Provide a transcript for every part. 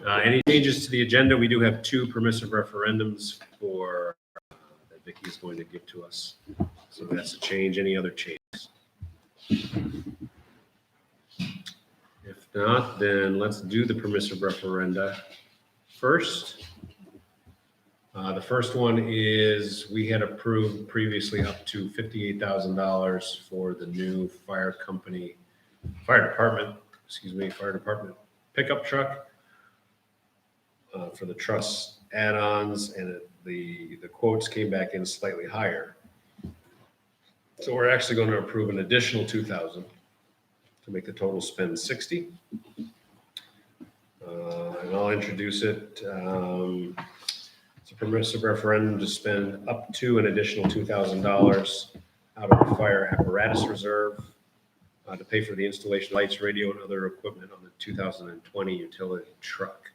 Any changes to the agenda? We do have 2 permissive referendums for that Vicky is going to give to us. So that's a change. Any other changes? If not, then let's do the permissive referenda first. The first one is we had approved previously up to $58,000 for the new fire department pickup truck for the truss add-ons, and the quotes came back in slightly higher. So we're actually going to approve an additional $2,000 to make the total spend $60,000. And I'll introduce it. It's a permissive referendum to spend up to an additional $2,000 out of the fire apparatus reserve to pay for the installation of lights, radio, and other equipment on the 2020 utility truck.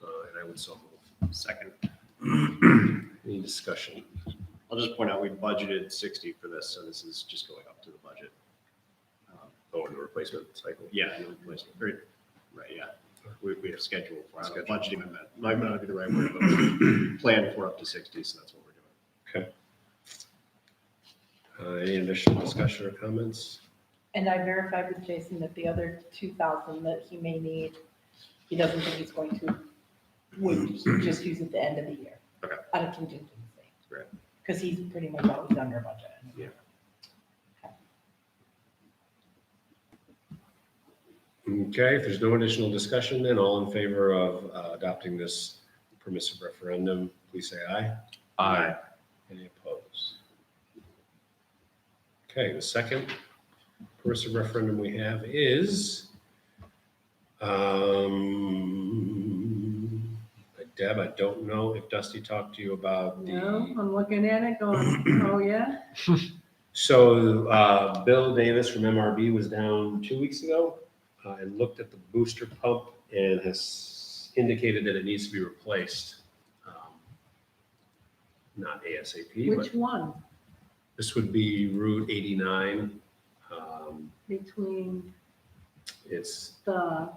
And I would so move. Second. Any discussion? I'll just point out we budgeted 60 for this, so this is just going up to the budget. In the replacement cycle. Yeah, in the replacement. Right, yeah. We have scheduled for it. Budgeting might not be the right word, but we planned for up to 60, so that's what we're doing. Okay. Any additional discussion or comments? And I verified with Jason that the other 2,000 that he may need, he doesn't think he's going to, would just use at the end of the year. Okay. Out of contingency. Right. Because he's pretty much always under budget. Yeah. Okay, if there's no additional discussion, then all in favor of adopting this permissive referendum, please say aye. Aye. Any opposed? Okay, the second permissive referendum we have is, Deb, I don't know if Dusty talked to you about the. No, I'm looking at it going, oh, yeah? So Bill Davis from MRB was down 2 weeks ago and looked at the booster pump and has indicated that it needs to be replaced. Not ASAP, Which but one? this would be Route 89. Between It's, the,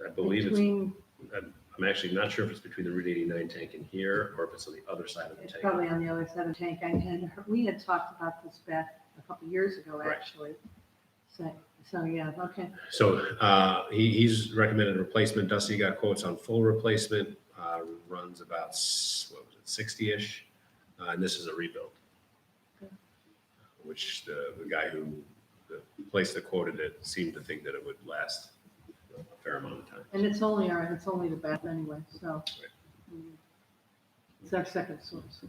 I believe between, I'm actually not sure if it's between the Route 89 tank and here or if it's on the other side of the it's tank. probably on the other side of the tank. We had talked about this back a couple of years ago, Right. actually. So yeah, okay. So he's recommended replacement. Dusty got quotes on full replacement, runs about, what was it, 60-ish. And this is a rebuild, which the guy who, the place that quoted it seemed to think that it would last a fair amount of time. And it's only the bath anyway, so. It's our second source.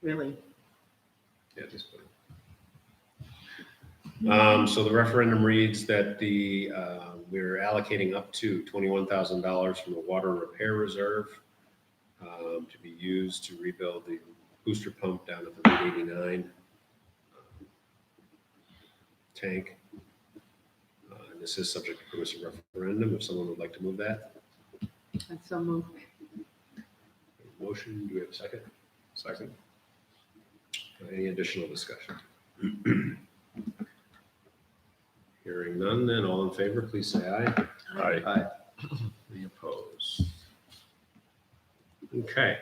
Really. Yeah, just put it. So the referendum reads that we're allocating up to $21,000 from the water repair reserve to be used to rebuild the booster pump down at the Route 89 tank. And this is subject to permissive referendum. If someone would like to move that. And so move. Motion, do we have a second? Second. Any additional discussion? Hearing none, then all in favor, please say aye. Aye. Any opposed? Okay.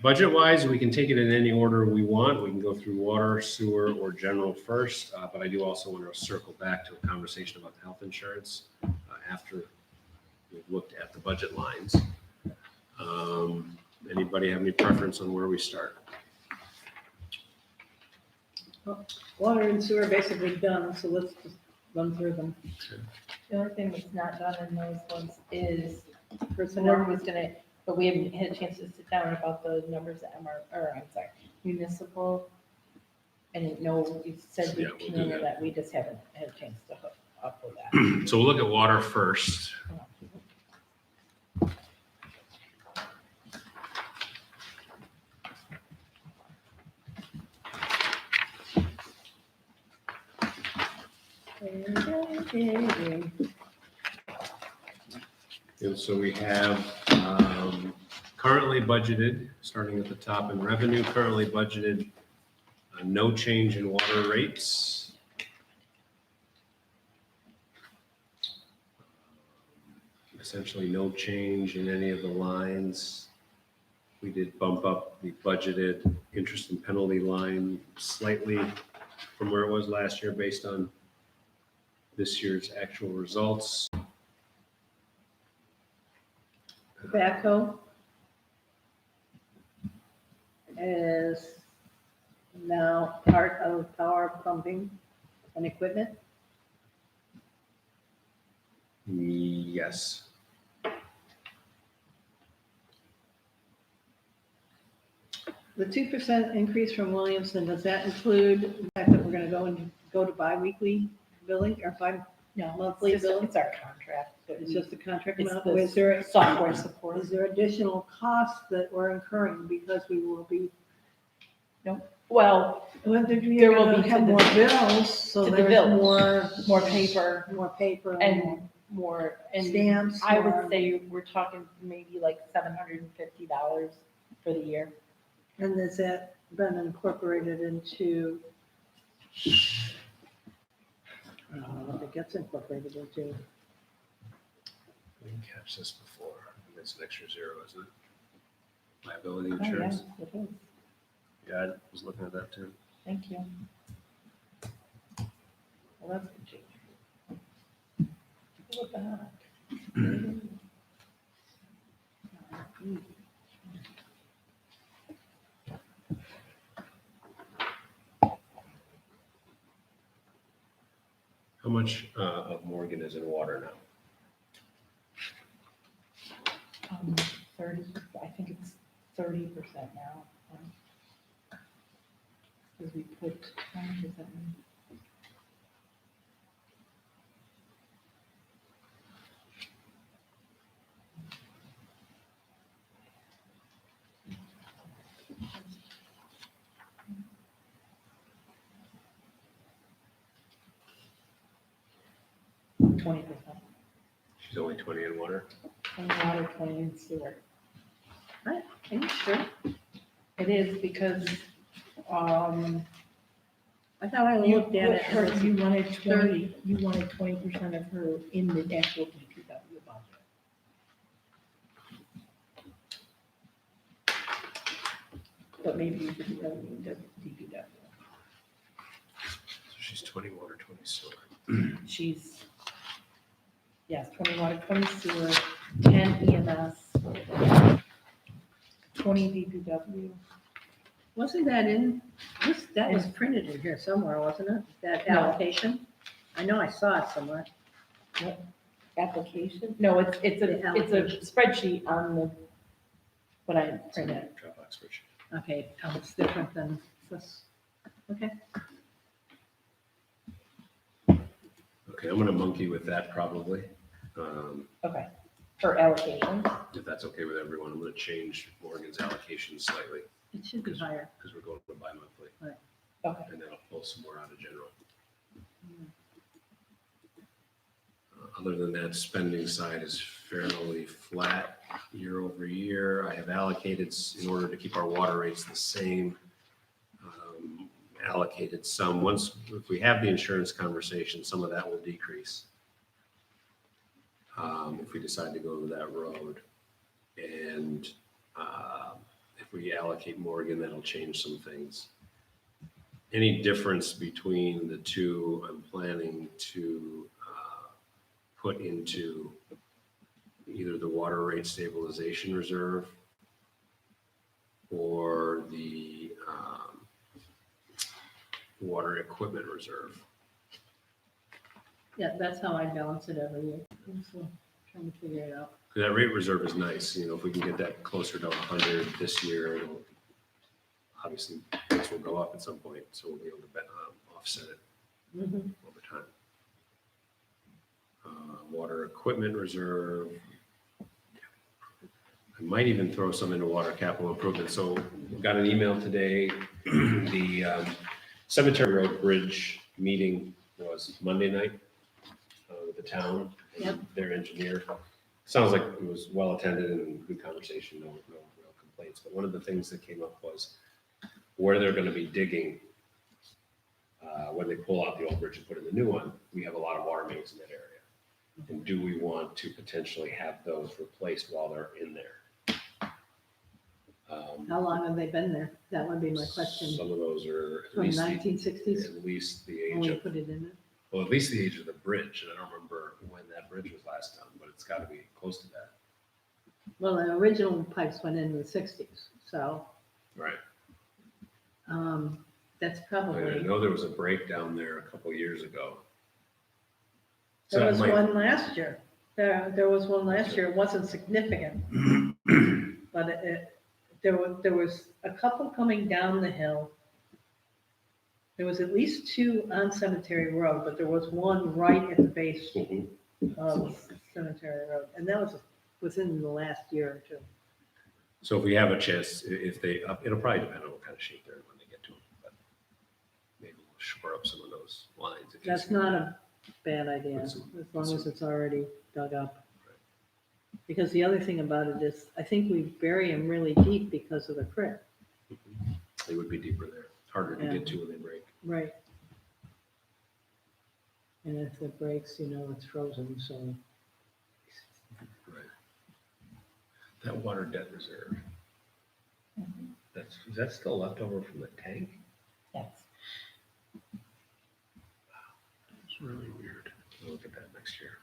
Budget-wise, we can take it in any order we want. We can go through water, sewer, or general first, but I do also want to circle back to a conversation about the health insurance after we've looked at the budget lines. Anybody have any preference on where we start? Water and sewer basically done, so let's just run through them. The only thing that's not done in those ones is Personnel. Norm was gonna, but we haven't had a chance to sit down about the numbers that municipal. I didn't know, you said Yeah, you we'll do came in that. that, we just haven't had a chance to hook up with that. So we'll look at water first. And so we have currently budgeted, starting at the top in revenue, currently budgeted no change in water rates. essentially no change in any of the lines. We did bump up the budgeted interest and penalty line slightly from where it was last year based on this year's actual results. Tobacco is now part of power pumping and equipment. Yes. The 2% increase from Williamson, does that include the fact that we're gonna go to bi-weekly billing or No, monthly it's just, bill? it's our contract. But It's just the contract it's amount? the Or is there, software support. is there additional costs that we're incurring because we will be, Well, whether There you're will gonna be have to the- more bills, so to the there's village. more more paper and more, and stamps. I more- would say we're talking maybe like $750 for the year. And has that been incorporated into? I don't know what it gets incorporated into. We didn't catch this before. It's an extra zero, isn't it? Liability Oh, yeah, insurance. it is. Yeah, I was looking at that too. Thank you. Well, that's good change. Look at that. How much of Morgan is in water now? 30, I think it's 30% now. Because we put 20% in. $20. She's only 20 in water. And water, 20 in sewer. Are you sure? It is because, I thought I you looked at it. her, and it was- you wanted 20, you wanted 20% of her in the actual DPW budget. But maybe you didn't really need the DPW. So she's 20 water, 20 sewer. She's, yes, 20 water, 20 sewer, 10 EMS, 20 DPW. Wasn't that in, that was printed in here somewhere, wasn't it? That No. allocation? I know I saw it somewhere. Application? No, it's The a allocation. spreadsheet on the, what I printed. Dropbox spreadsheet. Okay, oh, it's different than this. Okay. Okay, I'm gonna monkey with that probably. Okay, for allocations. If that's okay with everyone, I'm gonna change Morgan's allocation slightly It should be higher. because we're going to bi-monthly. Okay. And then I'll pull some more out of general. Other than that, spending side is fairly flat year over year. I have allocated, in order to keep our water rates the same, allocated some. Once, if we have the insurance conversation, some of that will decrease. If we decide to go that road. And if we allocate Morgan, that'll change some things. Any difference between the two, I'm planning to put into either the water rate stabilization reserve or the water equipment reserve. Yeah, that's how I balance it every year. I'm still trying to figure it out. That rate reserve is nice, you know, if we can get that closer to 100 this year, it'll, obviously, rates will go up at some point, so we'll be able to offset it Mhm. over time. Water equipment reserve. I might even throw some into water capital improvement. So we got an email today. The Cemetery Road Bridge meeting was Monday night with the town and their engineer. Sounds like it was well attended and good conversation, no real complaints. But one of the things that came up was where they're going to be digging when they pull out the old bridge and put in the new one. We have a lot of water mains in that area. And do we want to potentially have those replaced while they're in there? How long have they been there? That would be my question. Some of those are at From least, 1960s, at least the age when we of, put it in it? well, at least the age of the bridge. And I don't remember when that bridge was last done, but it's got to be close to that. Well, the original pipes went in the 60s, so Right. that's I probably, know there was a breakdown there a couple years ago. So there that was might- one last year. There was one last year. It wasn't significant. But there was a couple coming down the hill. There was at least two on Cemetery Road, but there was one right at the base Mhm. of Cemetery Road. And that was within the last year or two. So if we have a chance, if they, it'll probably depend on what kind of shape they're in when they get to them, but maybe we'll shore up some of those lines. if you That's see- not a bad idea, Put as some- long as it's already dug up. Right. Because the other thing about it is, I think we bury them really deep because of the creek. They would be deeper there, harder to Yeah. get to when they break. Right. And if it breaks, it's frozen, so. Right. That water debt reserve, is that still left over from the tank? Yes. It's really weird. We'll look at that next year.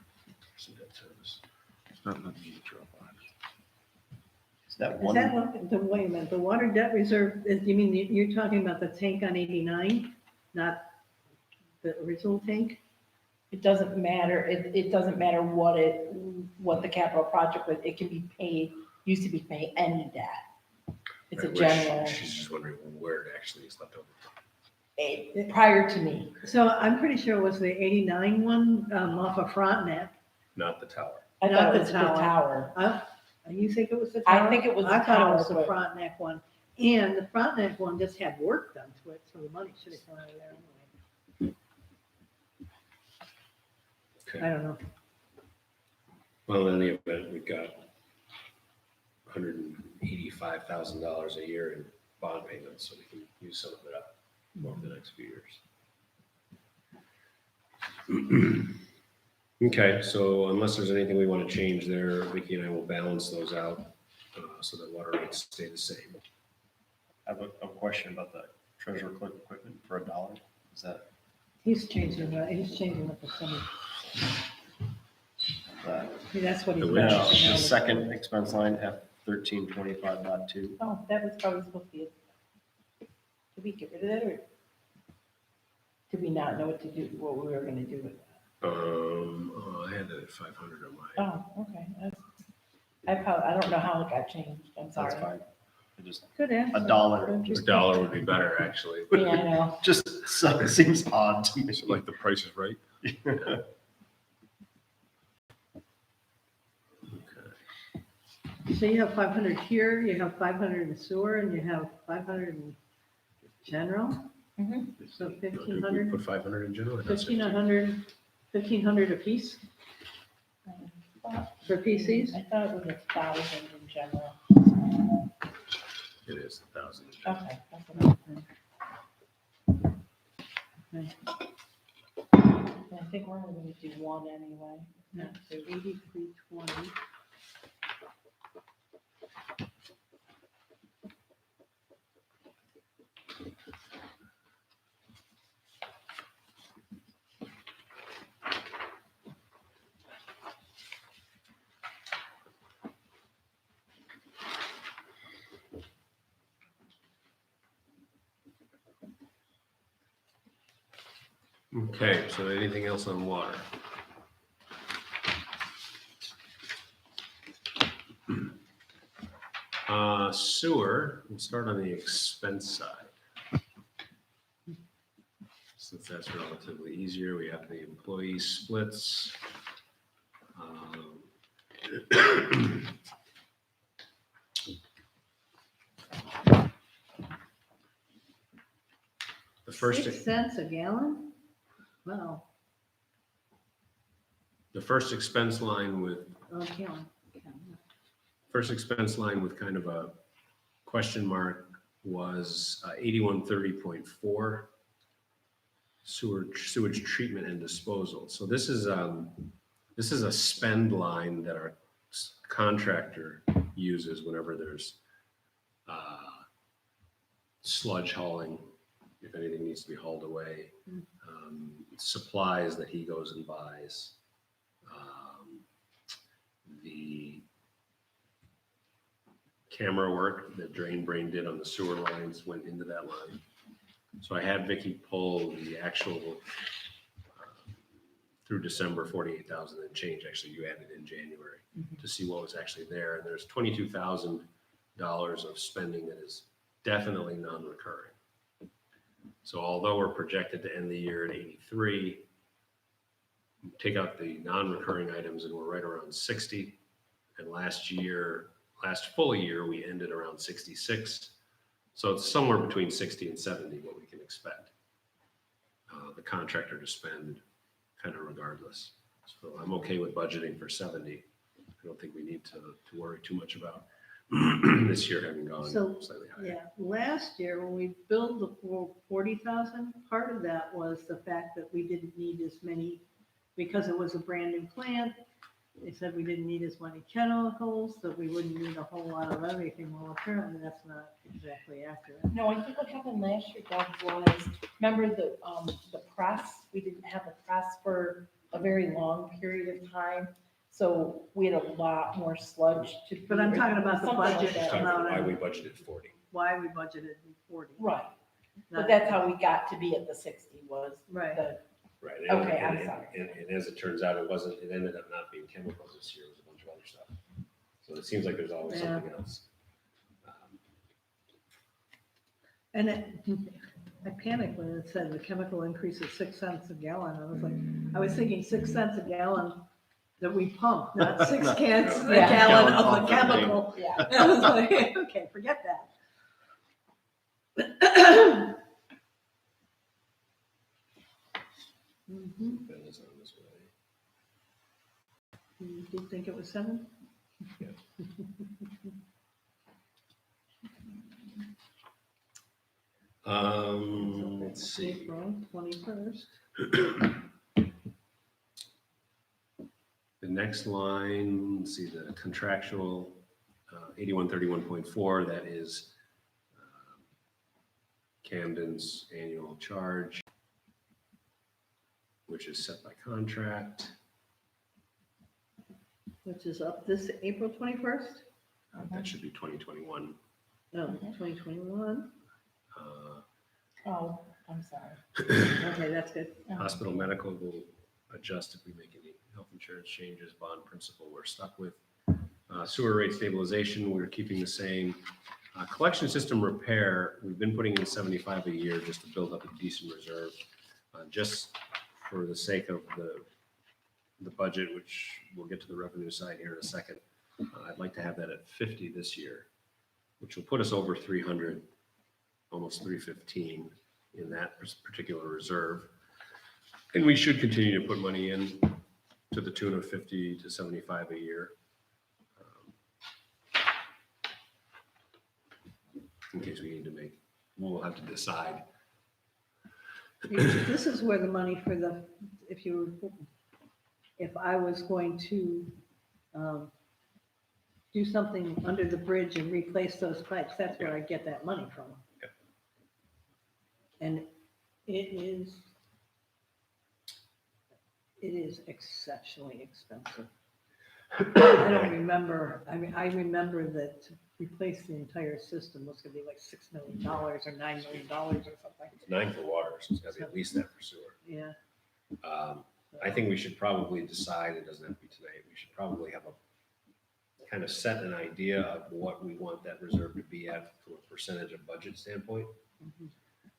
Some debt service. It's not nothing to drop on. Is that Is one? that, wait a minute, the water debt reserve, you mean, you're talking about the tank on 89, not the original tank? It doesn't matter, it doesn't matter what the capital project was, it can be paid, used to be paid any debt. It's a Right, which general, She's just wondering where it actually is left over. prior to me. So I'm pretty sure it was the 89 one off of Frontenac. Not the tower. I Not thought the it was the tower. tower. You think it was the I tower? think it was the I thought it was tower, the but- Frontenac one. And the Frontenac one just had work done to it, so the money should have come out of there anyway. I Okay. don't know. Well, in the event, we've got $185,000 a year in bond payments, so we can use some of it up over the next few years. Okay, so unless there's anything we want to change there, Vicky and I will balance those out so that water rates stay the same. I have a question about the treasure clerk equipment for $1. Is that, He's changing the percentage. See, that's what he's. The no, which? the second expense line, F1325.2? Oh, that was probably supposed to be, did we get rid of that, or did we not know what to do, what we were gonna do with that? I had that at 500 on mine. Oh, okay, I don't know how it got changed, I'm sorry. That's fine. I just, Good answer. $1. A Just, dollar would be better, actually. Yeah, I know. just so- it seems odd to me. Like the price is right. Okay. So you have 500 here, you have 500 in sewer, and you have 500 in general, Mhm. so We 1,500, Put 500 in general. or not 1,500, 1,500 apiece for PCs? I thought it was 1,000 in general. It is 1,000. Okay. That's what I think we're only gonna do one anyway. Yeah, so 8320. Okay, so anything else on water? Sewer, we'll start on the expense side. Since that's relatively easier, we have the employee splits. Um, The first. 6 cents a gallon? Wow, The first expense line with, gallon. first expense line with kind of a question mark was 8130.4 sewage treatment and disposal. So this is This is a spend line that our contractor uses whenever there's sludge hauling, if anything needs to be hauled away, supplies that he goes and buys. The camera work that Drain Brain did on the sewer lines went into that line. So I had Vicky pull the actual through December, 48,000 and change. Actually, you added in January to see what was actually there. And there's $22,000 of spending that is definitely non-recurring. So although we're projected to end the year at 83, take out the non-recurring items and we're right around 60. And last full year, we ended around 66. So it's somewhere between 60 and 70 what we can expect the contractor to spend kind of regardless. So I'm okay with budgeting for 70. I don't think we need to worry too much about this year having gone So, slightly higher. Yeah, last year when we billed the 40,000, part of that was the fact that we didn't need as many, because it was a brand new plant. They said we didn't need as many chemicals, that we wouldn't need a whole lot of everything. Well, apparently that's not exactly accurate. No, I think what happened last year, Doug, was, remember the press? We didn't have a press for a very long period of time. So we had a lot more sludge to. But I'm talking about the something like budget that. Talking about amount why of- we budgeted 40. Why we budgeted 40. Right, but Not- that's how we got to be at the 60 was Right. the, Right. Okay, I'm sorry. And as it turns out, it ended up not being chemicals this year. It was a bunch of other stuff. So it seems like there's always Yeah. something else. And I panicked when it said the chemical increase is 6 cents a gallon. I was thinking 6 cents a gallon that we pump, not 6 cans a Yeah. gallon of Gallon the pump thing. chemical. yeah. I was like, okay, forget that. Mhm. Bill is on his way. You did think it was 7? Yeah. Let's see. April 21st. The next line, let's see, the contractual 8131.4, that is Camden's annual charge, which is set by contract. Which is up this April 21st? That should be 2021. No, 2021. Oh, I'm sorry. Okay, that's good. Hospital medical will adjust if we make any health insurance changes. Bond principal we're stuck with. Sewer rate stabilization, we're keeping the same. Collection system repair, we've been putting in 75 a year just to build up a decent reserve. Just for the sake of the budget, which we'll get to the revenue side here in a second. I'd like to have that at 50 this year, which will put us over 300, almost 315 in that particular reserve. And we should continue to put money in to the tune of 50 to 75 a year. In case we need to make, we'll have to decide. This is where the money for if I was going to do something under the bridge and replace those pipes, that's where I get that money from. Yep. And it is exceptionally expensive. I don't remember, I remember that to replace the entire system was gonna be like $6 million or $9 million or something. It's 9 for water, so it's got to be at least that for sewer. Yeah. I think we should probably decide, it doesn't have to be tonight, we should probably have a kind of set an idea of what we want that reserve to be at from a percentage of budget standpoint. Mhm.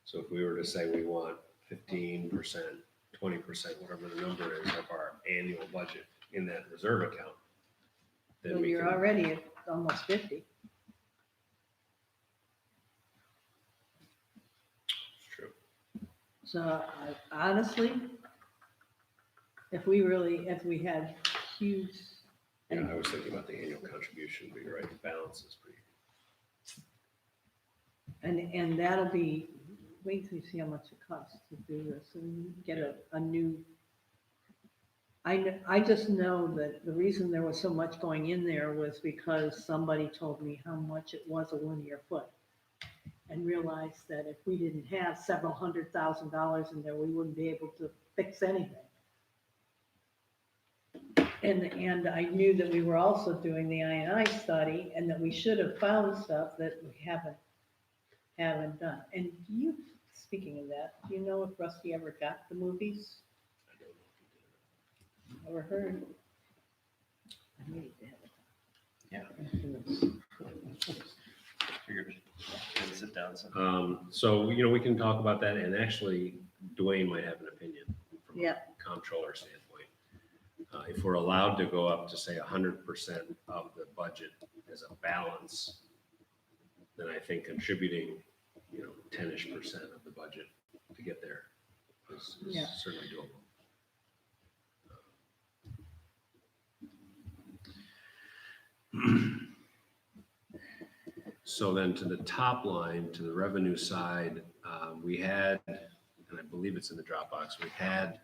So if we were to say we want 15%, 20%, whatever the number is of our annual budget in that reserve account, then Well, we you're can. already at almost 50. It's true. So honestly, if we had huge, Yeah, I was thinking about the annual contribution, but you're right, the balance is pretty. and that'll be, wait till you see how much it costs to do this and get a new I just know that the reason there was so much going in there was because somebody told me how much it was a linear foot. And realized that if we didn't have several $100,000 in there, we wouldn't be able to fix anything. And I knew that we were also doing the I&I study and that we should have found stuff that we haven't done. And you, speaking of that, do you know if Rusty ever got the movies? Never heard. I knew he did. Yeah. Figured we'd sit down some. So, we can talk about that, and actually Dwayne might have an opinion from Yeah. a comptroller standpoint. If we're allowed to go up to say 100% of the budget as a balance, then I think contributing, 10-ish% of the budget to get there is Yeah. certainly doable. So then to the top line, to the revenue side, we had, and I believe it's in the Dropbox, we had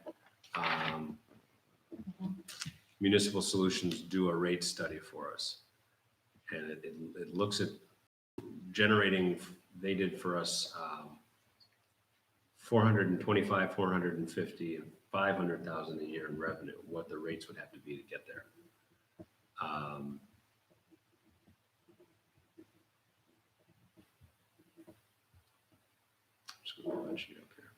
Municipal Solutions do a rate study for us. And it looks at generating, they did for us 425, 450, and 500,000 a year in revenue, what the rates would have to be to get there. Just gonna bunch it up here.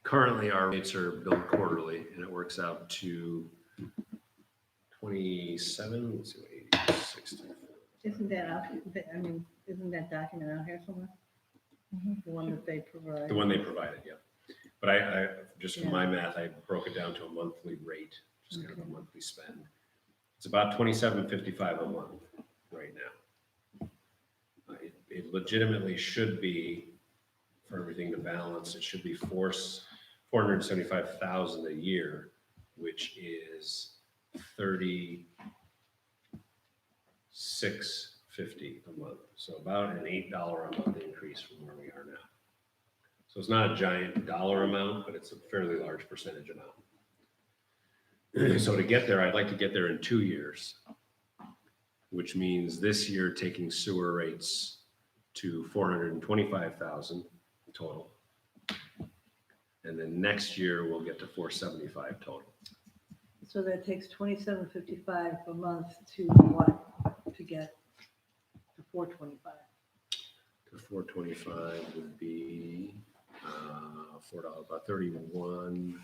Currently, our rates are billed quarterly, and it works out to 27, let's see, what, 60. Isn't that out, isn't that document out here somewhere? The one that they provide? The one they provided, yeah. But I just from Yeah. my math, I broke it down to a monthly rate, just kind of a Okay. monthly spend. It's about $27.55 a month right now. It legitimately should be, for everything to balance, it should be 475,000 a year, which is $36.50 a month. So about an $8 a month increase from where we are now. So it's not a giant dollar amount, but it's a fairly large percentage amount. So to get there, I'd like to get there in 2 years, which means this year taking sewer rates to 425,000 total. And then next year we'll get to 475 total. So that takes $27.55 a month to what, to get to 425? To 425 would be $4, about 31,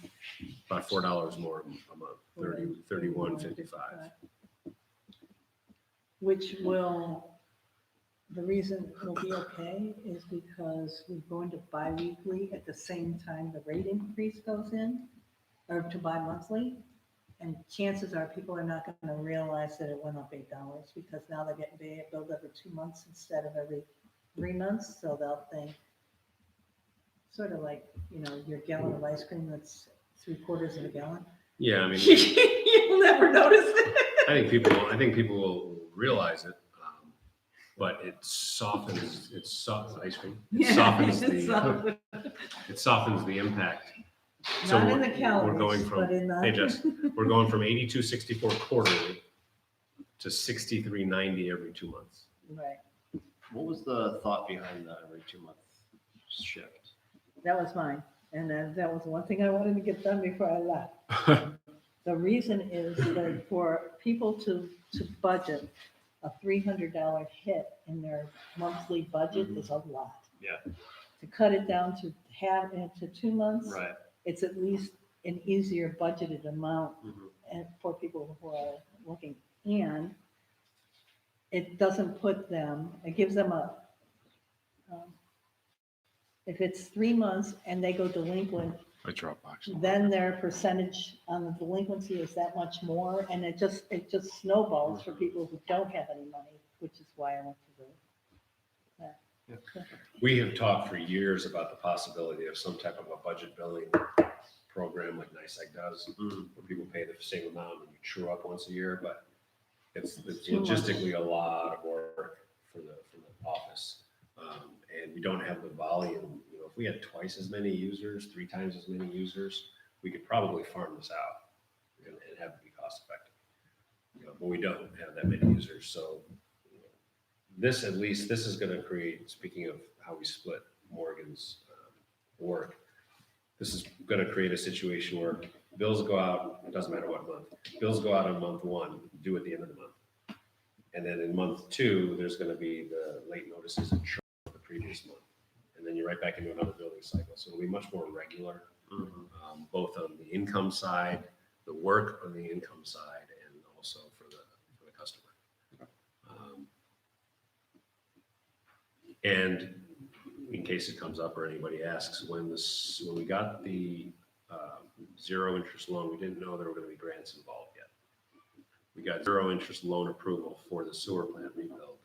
about $4 more a month, 31.55. Which will, the reason it will be okay is because we're going to bi-weekly at the same time the rate increase goes in, or to buy monthly. And chances are people are not going to realize that it went up $8 because now they're getting billed every 2 months instead of every 3 months. So they'll think, sort of like, your gallon of ice cream that's 3/4 of a gallon. Yeah, I mean, You'll never notice it. I think people will realize it, but it softens. Ice cream. It softens the impact. So Not in the we're calories, going from, but in the. hey Jess, we're going from 82.64 quarterly to 63.90 every 2 months. Right. What was the thought behind the every 2 month shift? That was mine. And that was one thing I wanted to get done before I left. The reason is that for people to budget a $300 hit in their monthly budget is a lot. Yeah. To cut it down to half into 2 months, Right. it's at least an easier budgeted amount and for people who are looking. And it doesn't put them, it gives them if it's 3 months and they go delinquent, My Dropbox. then their percentage on the delinquency is that much more, and it just snowballs for people who don't have any money, which is why I went to We have talked for years about the possibility of some type of a budget billing program like NICEAG does, where people pay the same amount and you true up once a year, but it's too much. logistically a lot of work for the office. And we don't have the volume, if we had twice as many users, 3 times as many users, we could probably farm this out and have it be cost effective. But we don't have that many users, so this, at least, this is gonna create, speaking of how we split Morgan's work, this is gonna create a situation where bills go out, it doesn't matter what month, bills go out on month 1, due at the end of the month. And then in month 2, there's gonna be the late notices and churn of the previous month. And then you're right back into another billing cycle. So it'll be much more regular, both on the income side, the work on the income side, and also for the customer. And in case it comes up or anybody asks, when we got the zero interest loan, we didn't know there were going to be grants involved yet. We got zero interest loan approval for the sewer plant rebuild.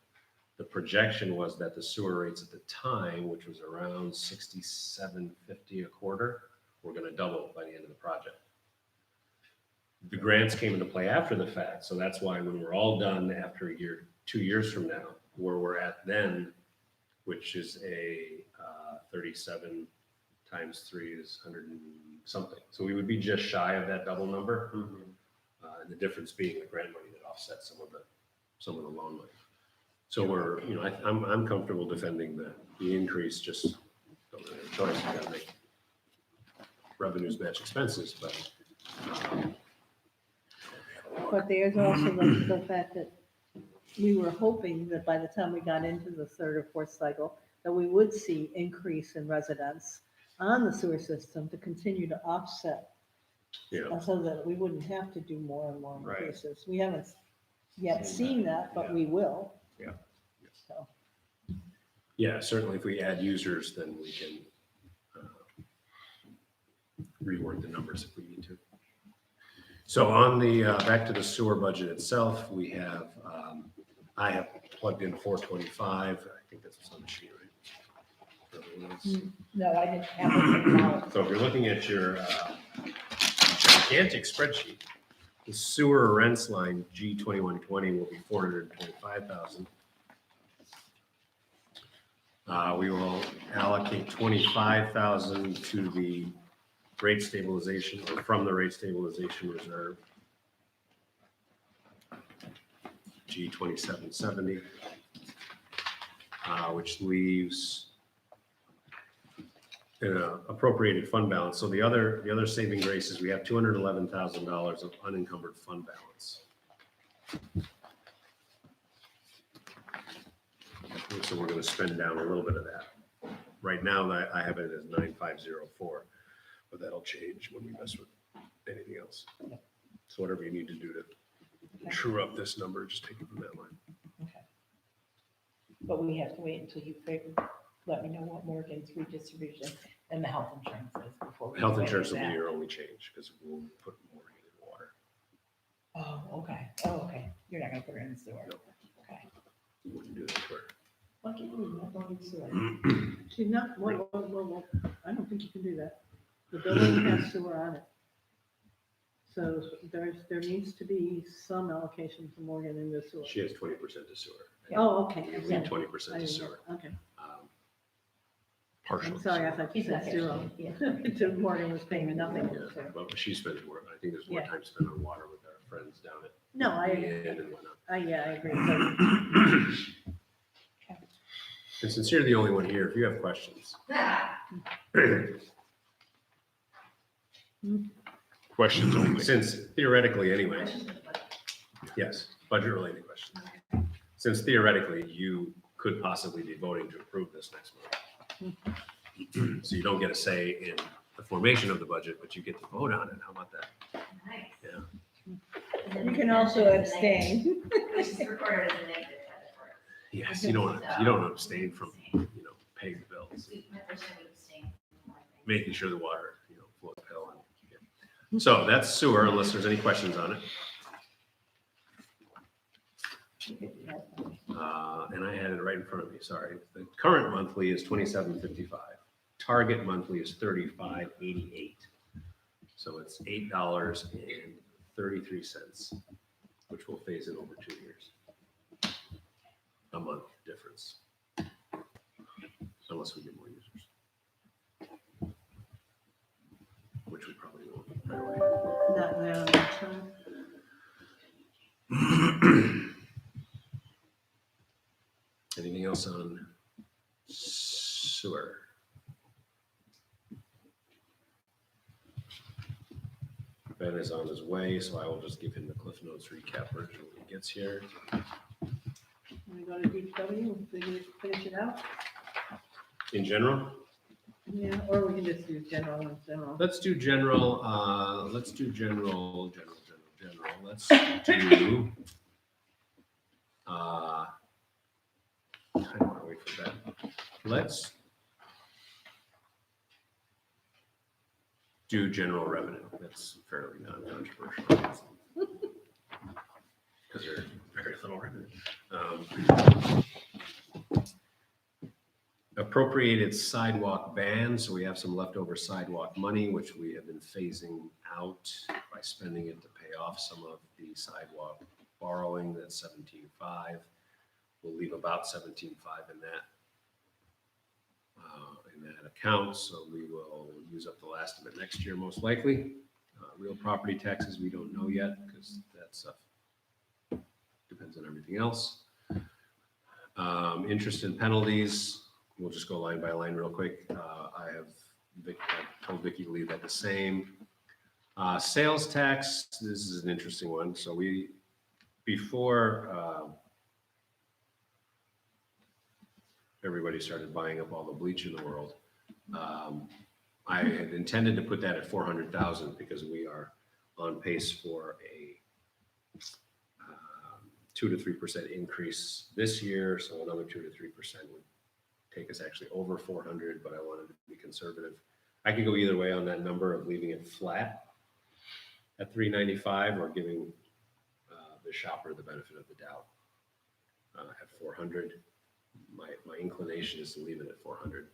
The projection was that the sewer rates at the time, which was around $67.50 a quarter, were going to double by the end of the project. The grants came into play after the fact, so that's why when we're all done after a year, 2 years from now, where we're at then, which is a 37 times 3 is 100 and something. So we would be just shy of that double number. And the difference being the grant money that offsets some of the loan money. So we're, I'm comfortable defending the increase, just don't really have a choice. We gotta make revenues match expenses, but But there's also the fact that we were hoping that by the time we got into the third or fourth cycle, that we would see increase in residents on the sewer system to continue to offset, so that we wouldn't have to do more and more Right. increases. We haven't yet seen that, but we will. Yeah. So, yeah, certainly if we add users, then we can rework the numbers if we need to. So on the, back to the sewer budget itself, we have, I have plugged in 425. I think that's what's on the sheet, right? No, I didn't have it out. So if you're looking at your gigantic spreadsheet, the sewer rents line G2120 will be 425,000. We will allocate 25,000 to the rate stabilization, or from the rate stabilization reserve. G2770, which leaves an appropriated fund balance. So the other saving grace is we have $211,000 of unencumbered fund balance. So we're going to spend down a little bit of that. Right now, I have it as 9504, but that'll change when we mess with anything else. So whatever you need to do to true up this number, just take it from that line. Okay. But we have to wait until you let me know what Morgan's redistribution and the health insurance is before. we Health do any insurance of will be that. your only change because we'll put more in water. Oh, okay. Oh, okay. You're not gonna put it in the sewer. No. Okay. We wouldn't do that to her. Lucky you, not going to sewer. she's not, well, I don't think you can do that. The building has sewer on it. So there needs to be some allocation to Morgan in the sewer. She has 20% to sewer. Oh, okay. We Yeah. need 20% I to didn't sewer. know. Okay. Partial. I'm sorry, I thought you He's not said here. zero. Yeah. Morgan was paying nothing. Yeah, but she spends more, I think there's more Yeah. time spent on water with our friends down at No, I and whatnot. yeah, I agree. So, And since you're the only one here, if you have questions. Questions only. Since theoretically anyway, yes, budget related questions. Since theoretically you could possibly be voting to approve this next month. So you don't get a say in the formation of the budget, but you get to vote on it. How about that? Nice. Yeah. You can also abstain. Which is recorded as a negative by the court. Yes, you don't abstain from, paying the bills, My first time we abstained. making sure the water, flows uphill. And, so that's sewer, unless there's any questions on it. And I had it right in front of me, sorry. The current monthly is $27.55. Target monthly is $35.88. So it's $8.33, which will phase in over 2 years. A month difference. Unless we get more users. probably won't right away. Not now, that's fine. Anything else on sewer? Ben is on his way, so I will just give him the Cliff Notes recap version when he gets here. We go to DPW, finish it out? In general, Yeah, or we can just do general and general. let's do general, let's do general. Let's do, I don't want to wait for that. Let's do general revenue. That's fairly non-controversial. Because there's very little revenue. Appropriated sidewalk ban, so we have some leftover sidewalk money, which we have been phasing out by spending it to pay off some of the sidewalk borrowing. That's 17.5. We'll leave about 17.5 in that account, so we will use up the last of it next year, most likely. Real property taxes, we don't know yet, because that stuff depends on everything else. Interest and penalties, we'll just go line by line real quick. I've told Vicki to leave that the same. Sales tax, this is an interesting one. So before everybody started buying up all the bleach in the world, I had intended to put that at 400,000 because we are on pace for a 2 to 3% increase this year. So another 2 to 3% would take us actually over 400, but I wanted to be conservative. I could go either way on that number of leaving it flat at 395 or giving the shopper the benefit of the doubt at 400. My inclination is to leave it at 400.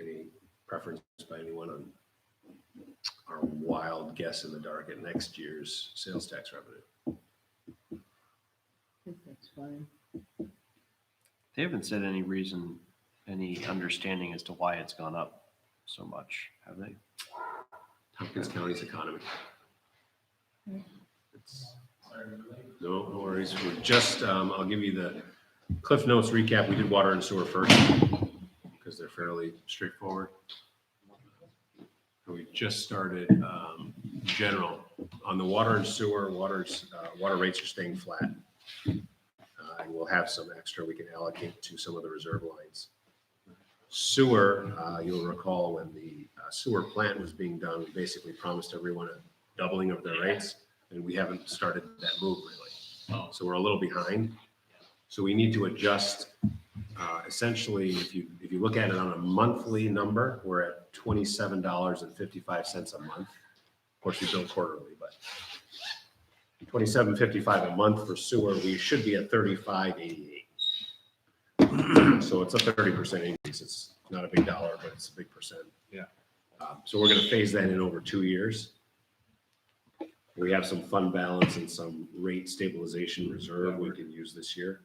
Any preference by anyone on our wild guess in the dark at next year's sales tax revenue? I think that's fine. They haven't said any reason, any understanding as to why it's gone up so much, have they? Tompkins County's economy. No worries. We're just, I'll give you the Cliff Notes recap. We did water and sewer first because they're fairly straightforward. We just started general. On the water and sewer, water rates are staying flat. And we'll have some extra we can allocate to some of the reserve lines. Sewer, you'll recall when the sewer plant was being done, we basically promised everyone a doubling of their rates, and we haven't started that move really. So we're a little behind. So we need to adjust. Essentially, if you look at it on a monthly number, we're at $27.55 a month. Of course, we bill quarterly, but $27.55 a month for sewer. We should be at $35.88. So it's a 30% increase. It's not a big dollar, but it's a big percent. Yeah. So we're going to phase that in over 2 years. We have some fund balance and some rate stabilization reserve we can use this year.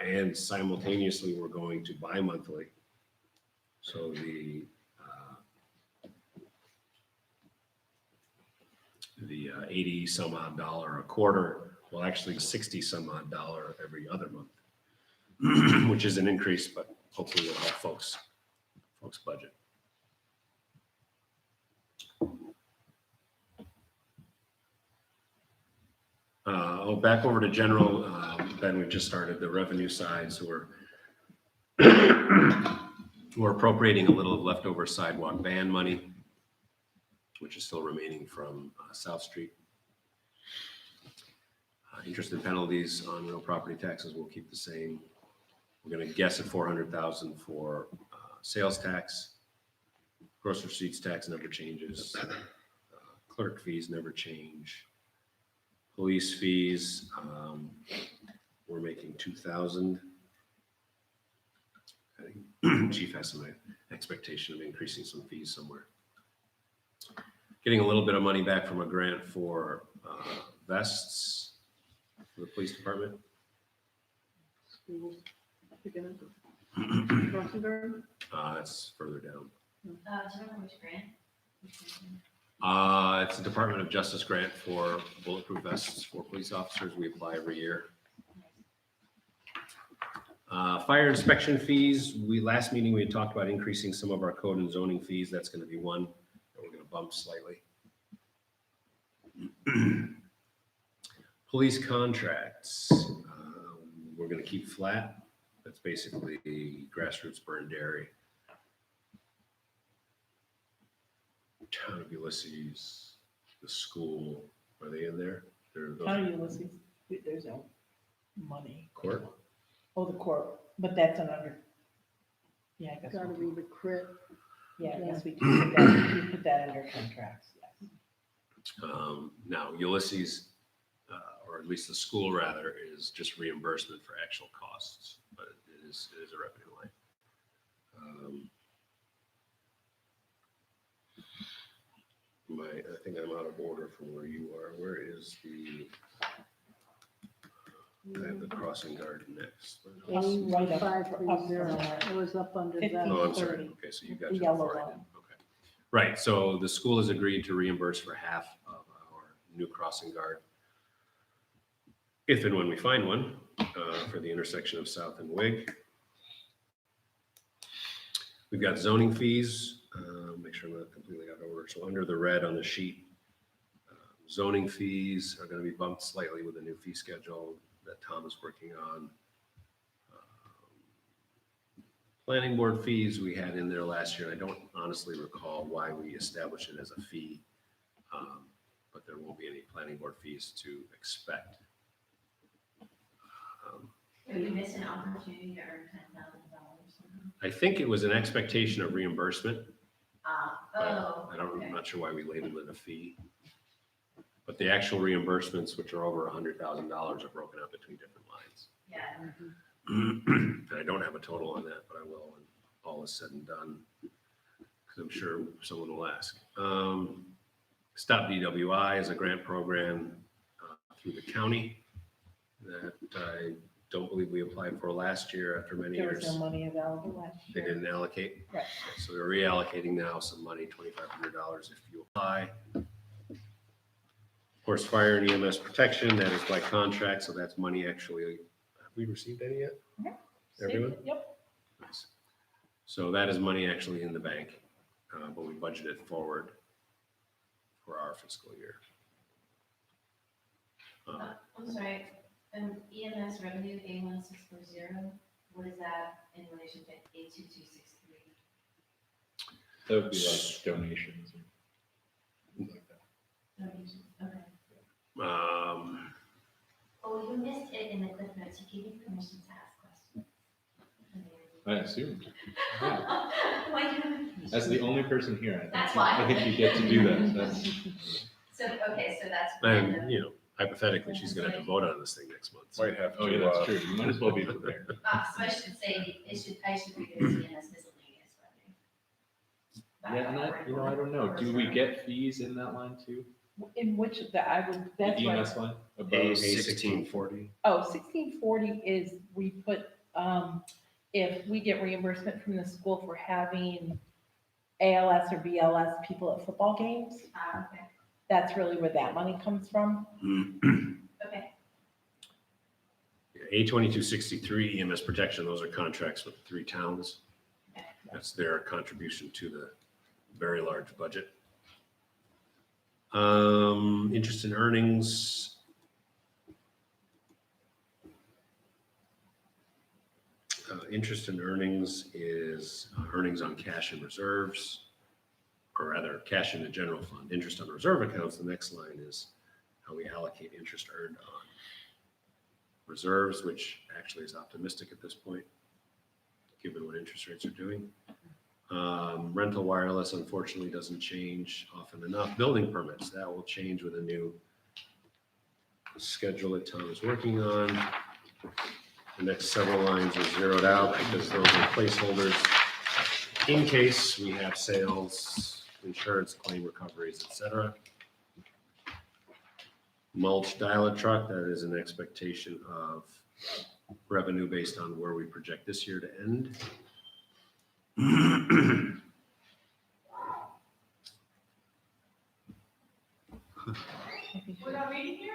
And simultaneously, we're going to buy monthly. So the 80 some odd dollar a quarter will actually be 60 some odd dollar every other month, which is an increase, but hopefully will help folks budget. Back over to general. Ben, we've just started the revenue side, so we're appropriating a little of leftover sidewalk ban money, which is still remaining from South Street. Interest and penalties on real property taxes will keep the same. We're going to guess at 400,000 for sales tax. Gross receipts tax never changes. Clerk fees never change. Police fees, we're making 2,000. I think Chief has some expectation of increasing some fees somewhere. Getting a little bit of money back from a grant for vests for the police department. Schools, picking up. Crossing guard? That's further down. Do you remember which grant? It's a Department of Justice grant for bulletproof vests for police officers. We apply every year. Fire inspection fees, last meeting, we had talked about increasing some of our code and zoning fees. That's going to be one that we're going to bump slightly. Police contracts, we're going to keep flat. That's basically grassroots burn dairy. Town of Ulysses, the school, are they in there? Those County Ulysses, there's no money. court? Oh, the court, but that's under, yeah, I guess. Gotta we be the crit. Yeah, I guess we do put that, we put that under contracts, yes. Now Ulysses, or at least the school rather, is just reimbursement for actual costs, but it is a revenue line. I think I'm out of order from where you are. Where is I have the crossing guard next. Right up- 530, it was up under that. Oh, I'm sorry. 30. Okay, so you got The your yellow far one. end. Okay. Right, so the school has agreed to reimburse for half of our new crossing guard. If and when we find one, for the intersection of South and Wig. We've got zoning fees, make sure I'm not completely out of order. So under the red on the sheet, zoning fees are gonna be bumped slightly with a new fee schedule that Tom is working on. Planning board fees we had in there last year, and I don't honestly recall why we established it as a fee. But there won't be any planning board fees to expect. Did we miss an opportunity to earn $10,000? I think it was an expectation of reimbursement. but Oh, I don't, okay. I'm not sure why we labeled it a fee. But the actual reimbursements, which are over $100,000, are broken up between different lines. Yeah. And I don't have a total on that, but I will when all is said and done, because I'm sure someone will ask. Stop DWI is a grant program through the county that I don't believe we applied for last year after many There was years. no money available last They year. didn't allocate. Right. So they're reallocating now some money, $2,500 if you apply. Of course, fire and EMS protection, that is by contract, so that's money actually, have we received any yet? Everyone? Yep. Nice. So that is money actually in the bank, but we budget it forward for our fiscal year. I'm sorry, EMS revenue A1640, what is that in relation to A2263? That would be like donations. Donations, okay. Um, Oh, you missed it in the cliff notes, you gave me permission to ask questions. I assumed. Why As the only person here, That's why. I think you get to do that. That's, So, okay, so that's. and, you know, hypothetically, she's gonna have to vote on this thing next month. Might have oh yeah, to, that's true. You might as well be prepared. So I should say, I should read it as EMS miscellaneous revenue. Yeah, and I don't know. Do we get fees in that line too? In which, I would, that's The what, EMS line? Above A1640. oh, 1640 is, we put, if we get reimbursement from the school for having ALS or BLS people at football games, Okay, that's really where that money comes from. okay. A2263 EMS protection, those are contracts with 3 towns. That's their contribution to the very large budget. Interest and earnings. Interest and earnings is earnings on cash and reserves, or rather cash in the general fund. Interest on reserve accounts, the next line is how we allocate interest earned on reserves, which actually is optimistic at this point, given what interest rates are doing. Rental wireless unfortunately doesn't change often enough. Building permits, that will change with a new schedule that Tom is working on. The next several lines are zeroed out because those are placeholders in case we have sales, insurance claim recoveries, etc. Mulch dial-a truck, that is an expectation of revenue based on where we project this year to end. We're not meeting here?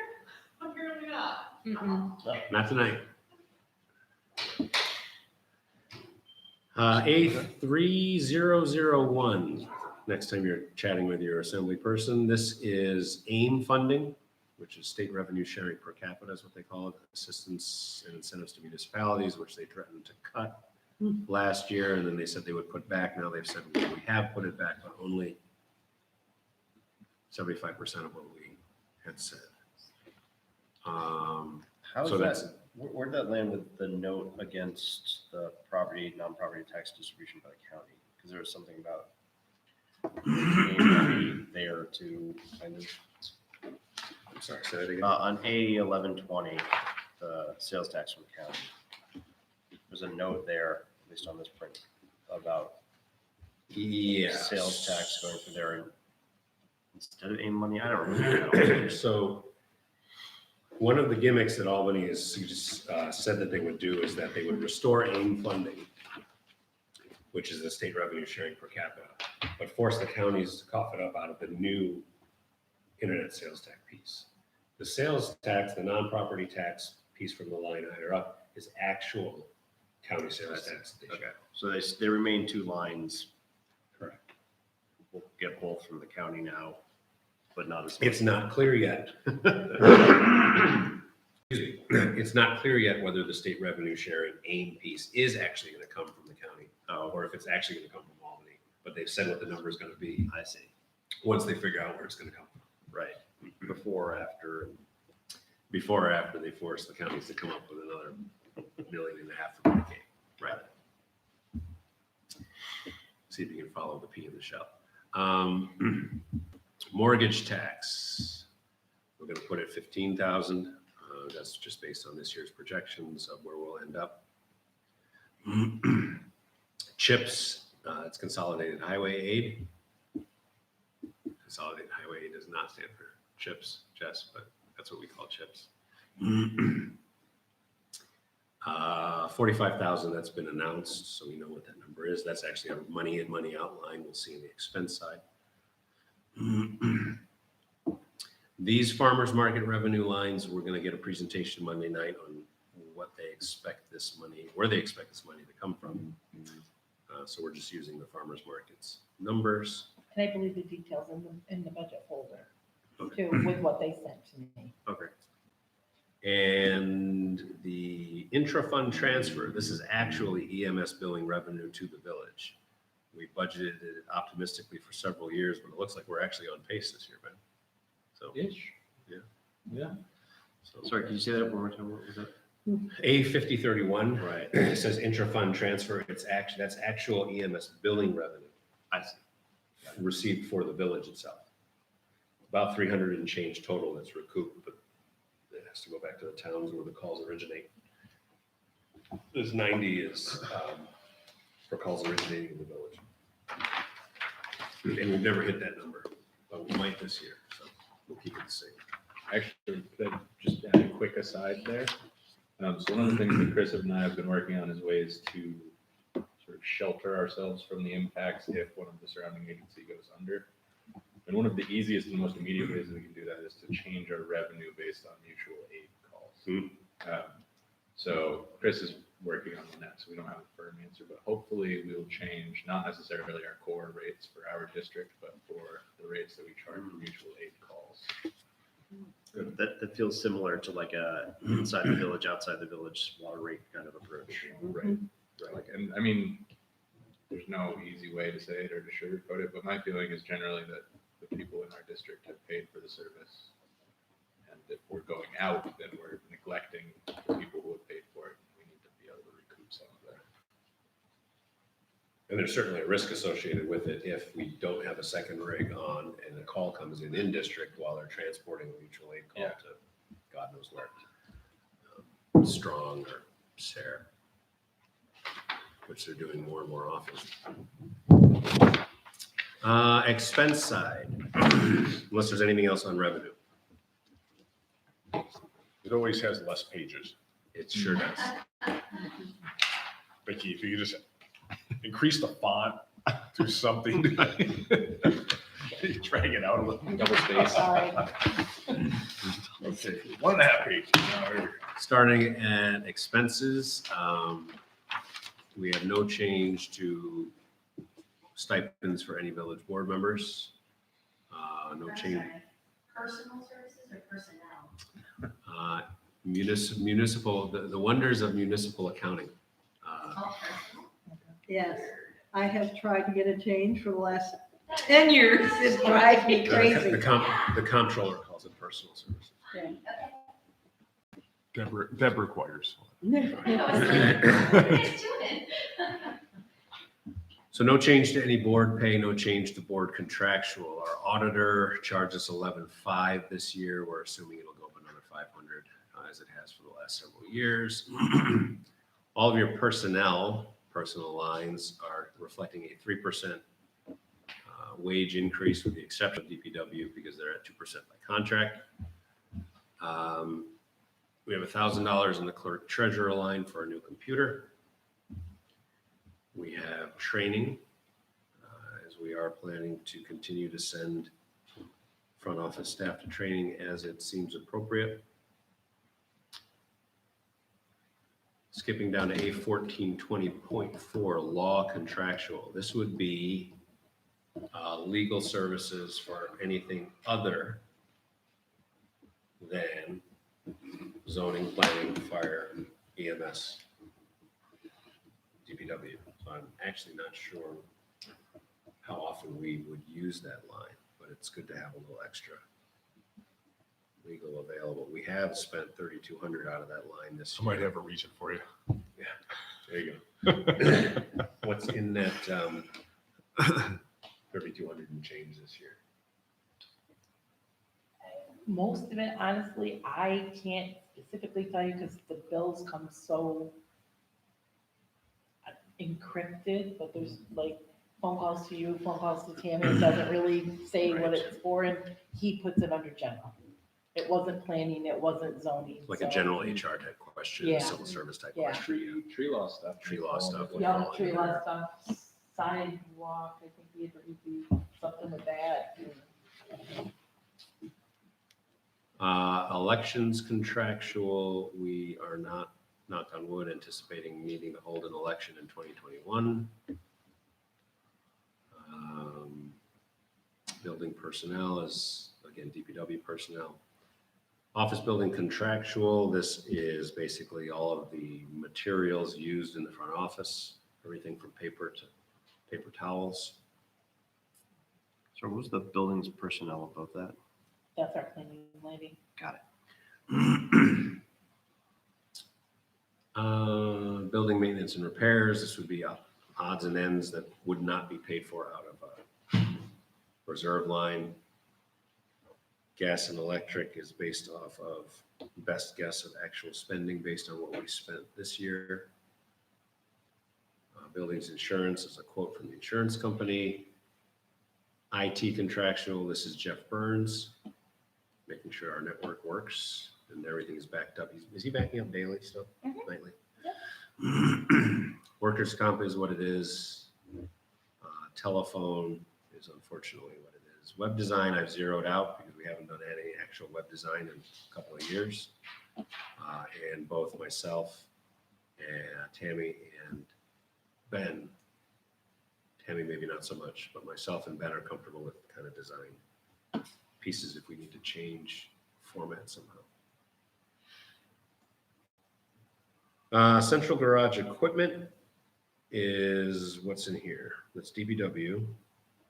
Apparently not. Not tonight. A3001, next time you're chatting with your assembly person, this is AIM funding, which is state revenue sharing per capita is what they call it, assistance and incentives to municipalities, which they threatened to cut last year, and then they said they would put back. Now they've said, well, we have put it back, but only 75% of what we had said. How So is that's- that, where'd that land with the note against the property, non-property tax distribution by the county? Because there was something about money there to kind of, I'm sorry, say that again. on A1120, the sales tax from the county. There's a note there, at least on this print, about Yeah. sales tax going through there and instead of AIM money, I don't remember. So one of the gimmicks that Albany has said that they would do is that they would restore AIM funding, which is the state revenue sharing per capita, but force the counties to cough it up out of the new internet sales tax piece. The sales tax, the non-property tax piece from the line higher up is actual county sales tax. that they Okay, share. so they remain two lines. Correct. We'll get both from the county now, but not as. It's not clear yet. Excuse me. It's not clear yet whether the state revenue sharing AIM piece is actually going to come from the county or if it's actually going to come from Albany. But they've said what the number is going to be I see, once they figure out where it's going to come from. right, before, after, Before or after they force the counties to come up with another $1.5 million for Medicaid. right. See if you can follow the P in the shell. Mortgage tax. We're going to put it 15,000. That's just based on this year's projections of where we'll end up. CHIPS, it's Consolidated Highway Aid. Consolidated Highway Aid does not stand for CHIPS, Jess, but that's what we call CHIPS. 45,000, that's been announced, so we know what that number is. That's actually a money in, money out line we'll see on the expense side. These farmers market revenue lines, we're going to get a presentation Monday night on what they expect this money, where they expect this money to come from. So we're just using the farmers markets numbers. And I believe the details in the budget folder Okay. too, with what they sent to me. Okay. And the intra-fund transfer, this is actually EMS billing revenue to the village. We budgeted it optimistically for several years, but it looks like we're actually on pace this year, Ben. So, Ish. Yeah. Yeah. so Sorry, can you say that one more time? What was that? A5031. Right. It says intra-fund transfer. That's actual EMS billing revenue I see. received for the village itself. About 300 and change total that's recouped, but it has to go back to the towns where the calls originate. This 90 is for calls originating in the village. And we've never hit that number, but we might this year, so we'll keep it the same. Actually, could I just add a quick aside there? So one of the things that Chris and I have been working on is ways to sort of shelter ourselves from the impacts if one of the surrounding agency goes under. And one of the easiest and most immediate ways that we can do that is to change our revenue based on mutual aid calls. So Chris is working on that, so we don't have a firm answer, but hopefully we'll change, not necessarily our core rates for our district, but for the rates that we charge for mutual aid calls. That feels similar to like a inside the village, outside the village water rate kind of approach. Right. Like, and I mean, there's no easy way to say it or to sugarcoat it, but my feeling is generally that the people in our district have paid for the service. And if we're going out, then we're neglecting the people who have paid for it. We need to be able to recoup some of that. And there's certainly a risk associated with it if we don't have a second rig on and a call comes in district while they're transporting a mutual aid call Yeah. to God knows where. Strong or Sarah, which they're doing more and more often. Expense side, unless there's anything else on revenue. It always has less pages. It sure does. Vicky, if you could just increase the font to something. Drag it out a little. Double space. Sorry. Okay, 1.5 pages. Now, here we go. Starting at expenses, we have no change to stipends for any village board members. No I'm change. sorry, personal services or personnel? Municipal, the wonders of municipal accounting. All personal? Yes, I have tried to get a change for the last 10 years. It drives me crazy. The comptroller calls it personal services. Okay. Deb requires. I was like, what are you doing? So no change to any board pay, no change to board contractual. Our auditor charges 11.5 this year. We're assuming it'll go up another 500 as it has for the last several years. All of your personal lines are reflecting a 3% wage increase with the exception of DPW because they're at 2% by contract. We have $1,000 in the clerk treasurer line for a new computer. We have training, as we are planning to continue to send front office staff to training as it seems appropriate. Skipping down to A1420.4, law contractual. This would be legal services for anything other than zoning, planning, fire, EMS, DPW. So I'm actually not sure how often we would use that line, but it's good to have a little extra legal available. We have spent 3,200 out of that line this I year. might have a reason for you. There you go. What's in that 3,200 and change this year? Most of it, honestly, I can't specifically tell you because the bills come so encrypted, but there's like phone calls to you, phone calls to Tammy. It doesn't really say what it's for, and he puts it under general. It wasn't planning, it wasn't zoning. Like a so- general HR type question, Yeah. civil service type Yeah. question. Tree law stuff. Tree law stuff. Yeah, tree law stuff, sidewalk, I think we had to do something with that. Elections contractual, we are not, knock on wood, anticipating needing to hold an election in 2021. Building personnel is, again, DPW personnel. Office building contractual, this is basically all of the materials used in the front office, everything from paper to paper towels. So what was the buildings personnel above that? That's our cleaning lady. Got it. Building maintenance and repairs, this would be odds and ends that would not be paid for out of a reserve line. Gas and electric is based off of best guess of actual spending based on what we spent this year. Buildings insurance is a quote from the insurance company. IT contractual, this is Jeff Burns, making sure our network works and everything is backed up. Is he backing up daily still, nightly? Workers' comp is what it is. Telephone is unfortunately what it is. Web design I've zeroed out because we haven't done any actual web design in a couple of years. And both myself and Tammy and Ben, Tammy maybe not so much, but myself and Ben are comfortable with kind of design pieces if we need to change format somehow. Central garage equipment is what's in here. That's DPW.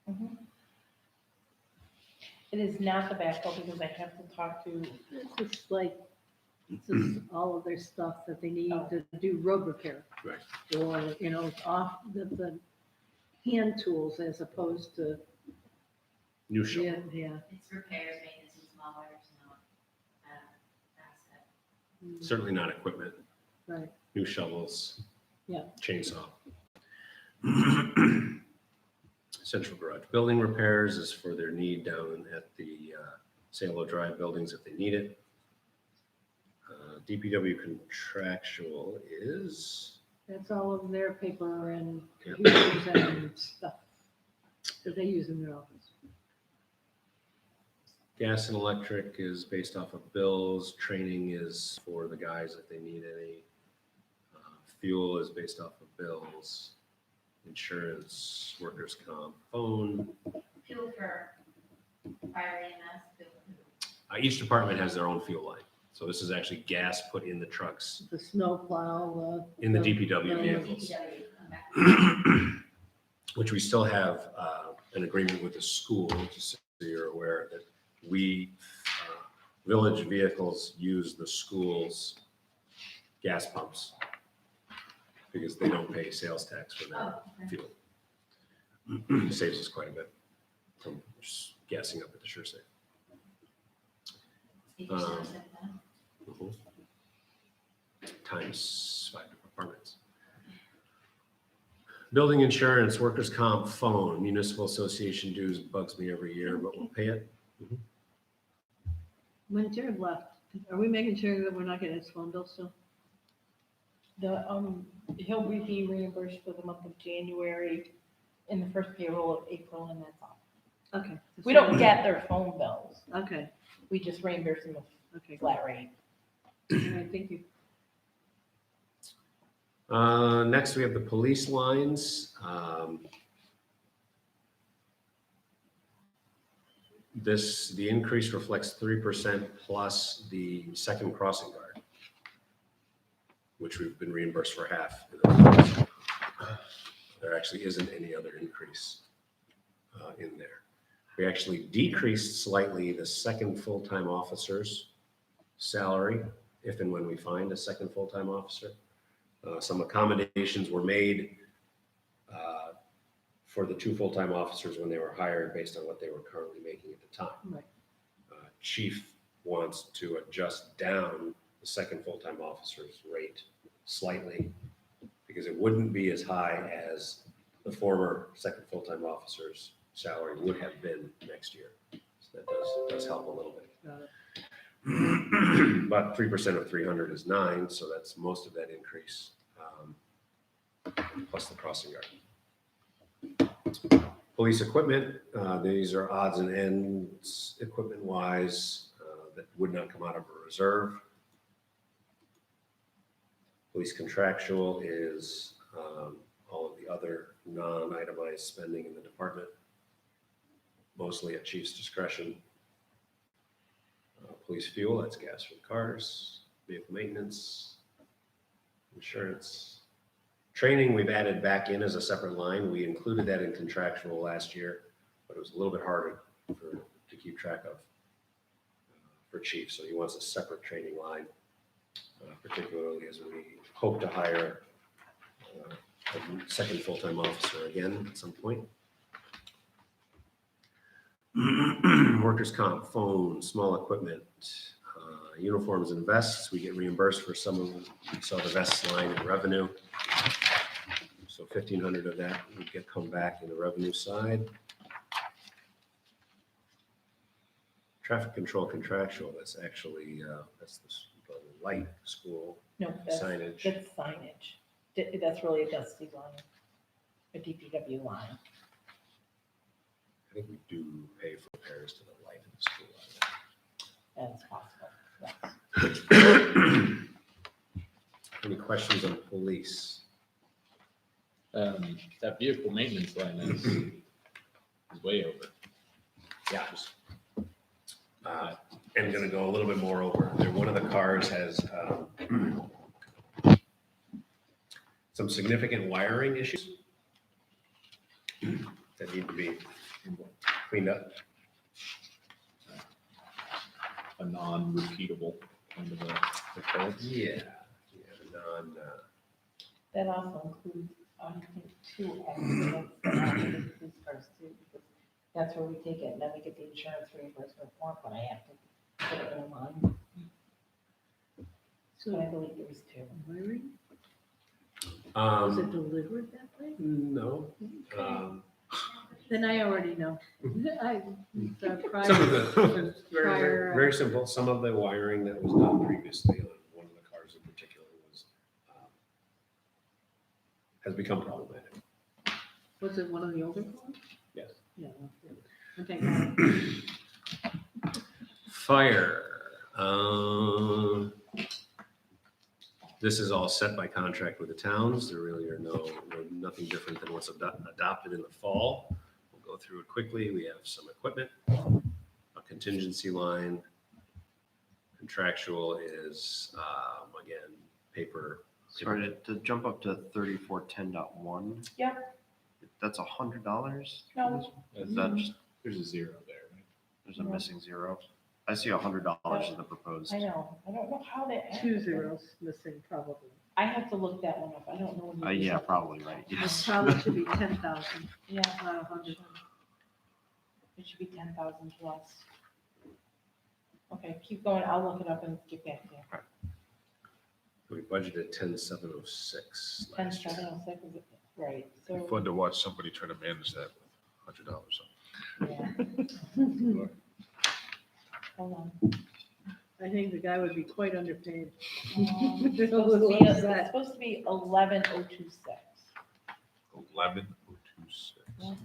Mhm. It is not the backhoe because I have to talk to, It's just like, it's just all of their stuff that they need to do road repair. Right. Or, you know, off the hand tools as opposed to, New shovel. yeah. It's repairs, maintenance, and small items, not asset. Certainly not equipment. Right. New shovels. Yeah. Chainsaw. Central garage building repairs is for their need down at the Salo Drive buildings if they need it. DPW contractual is, That's all of their paper and Yep. computers and stuff that they use in their office. gas and electric is based off of bills. Training is for the guys if they need any. Fuel is based off of bills. Insurance, workers' comp, phone. Fuel for fire EMS, fuel for Each department has their own fuel line. So this is actually gas put in the trucks, The snow plow, in the DPW the vehicles, DPW, come back. which we still have an agreement with the school, just so you're aware that we, village vehicles use the school's gas pumps because they don't pay sales tax for their Oh, okay. fuel. Saves us quite a bit from just gassing up at the sure safe. 8% of that. Mhm. Times 5 departments. Building insurance, workers' comp, phone, municipal association dues bugs me every year, but we'll pay it. when Jared left, are we making sure that we're not getting his phone bill still? He'll be reimbursed for the month of January in the first payroll of April, and that's all. Okay. We don't get their phone bills. Okay, We just reimburse them okay. a flat rate. All right, thank you. Next, we have the police lines. The increase reflects 3% plus the second crossing guard, which we've been reimbursed for half. There actually isn't any other increase in there. We actually decreased slightly the second full-time officer's salary, if and when we find a second full-time officer. Some accommodations were made for the 2 full-time officers when they were hired based on what they were currently making at the time. Right. Chief wants to adjust down the second full-time officer's rate slightly because it wouldn't be as high as the former second full-time officer's salary would have been next year. So that does help a little bit. Got it. But 3% of 300 is 9, so that's most of that increase, plus the crossing guard. Police equipment, these are odds and ends equipment-wise that would not come out of a reserve. Police contractual is all of the other non-itemized spending in the department, mostly at chief's discretion. Police fuel, that's gas for the cars, vehicle maintenance, insurance. Training, we've added back in as a separate line. We included that in contractual last year, but it was a little bit harder to keep track of for chief. So he wants a separate training line, particularly as we hope to hire a second full-time officer again at some point. Workers' comp, phone, small equipment, uniforms and vests. We get reimbursed for some of them. We saw the vests line in revenue. So 1,500 of that would come back in the revenue side. Traffic control contractual, that's actually, that's the light school No, that's signage. signage. That's really a Dusty line, a DPW line. I think we do pay for repairs to the light in the school. That's possible, yes. Any questions on police? That vehicle maintenance line is way over. Yeah. And gonna go a little bit more over. One of the cars has some significant wiring issues that need to be cleaned up. A non-repeatable kind of a code. Yeah. That also includes, I think, 2 accidents that happened in police cars too, because that's where we take it, and then we get the insurance reimbursement for it, but I have to put it in a line. So I So, believe there was 2. wiring, was it Um, delivered that way? no. Then I already know. I, the prior, Some of the, very, prior, very simple, some of the wiring that was done previously on has become problematic. Was it one of the older ones? Yes. Yeah. Okay. got it. Fire. This is all set by contract with the towns. There really are nothing different than what's adopted in the fall. We'll go through it quickly. We have some equipment, a contingency line. Contractual is, again, paper. Sorry, to jump up to 3410.1. Yep. That's $100? No. Is that just, There's a zero there, right? there's a missing zero? I see $100 in the proposed. I know, I don't know how that. 2 zeros missing probably. I have to look that one up, I don't know. when you do Yeah, something. probably right, It yes. probably should be 10,000, Yeah, not 100. it should be 10,000 plus. Okay, keep going, I'll look it up and get back to you. We budgeted 10,706 10, last year. 706, is it? Right, It'd be so, fun to watch somebody try to manage that with $100. yeah. Hold on. I think the guy would be quite underpaid. It's A supposed little to be- upset. it's supposed to be 11,026. 11,026. Yeah.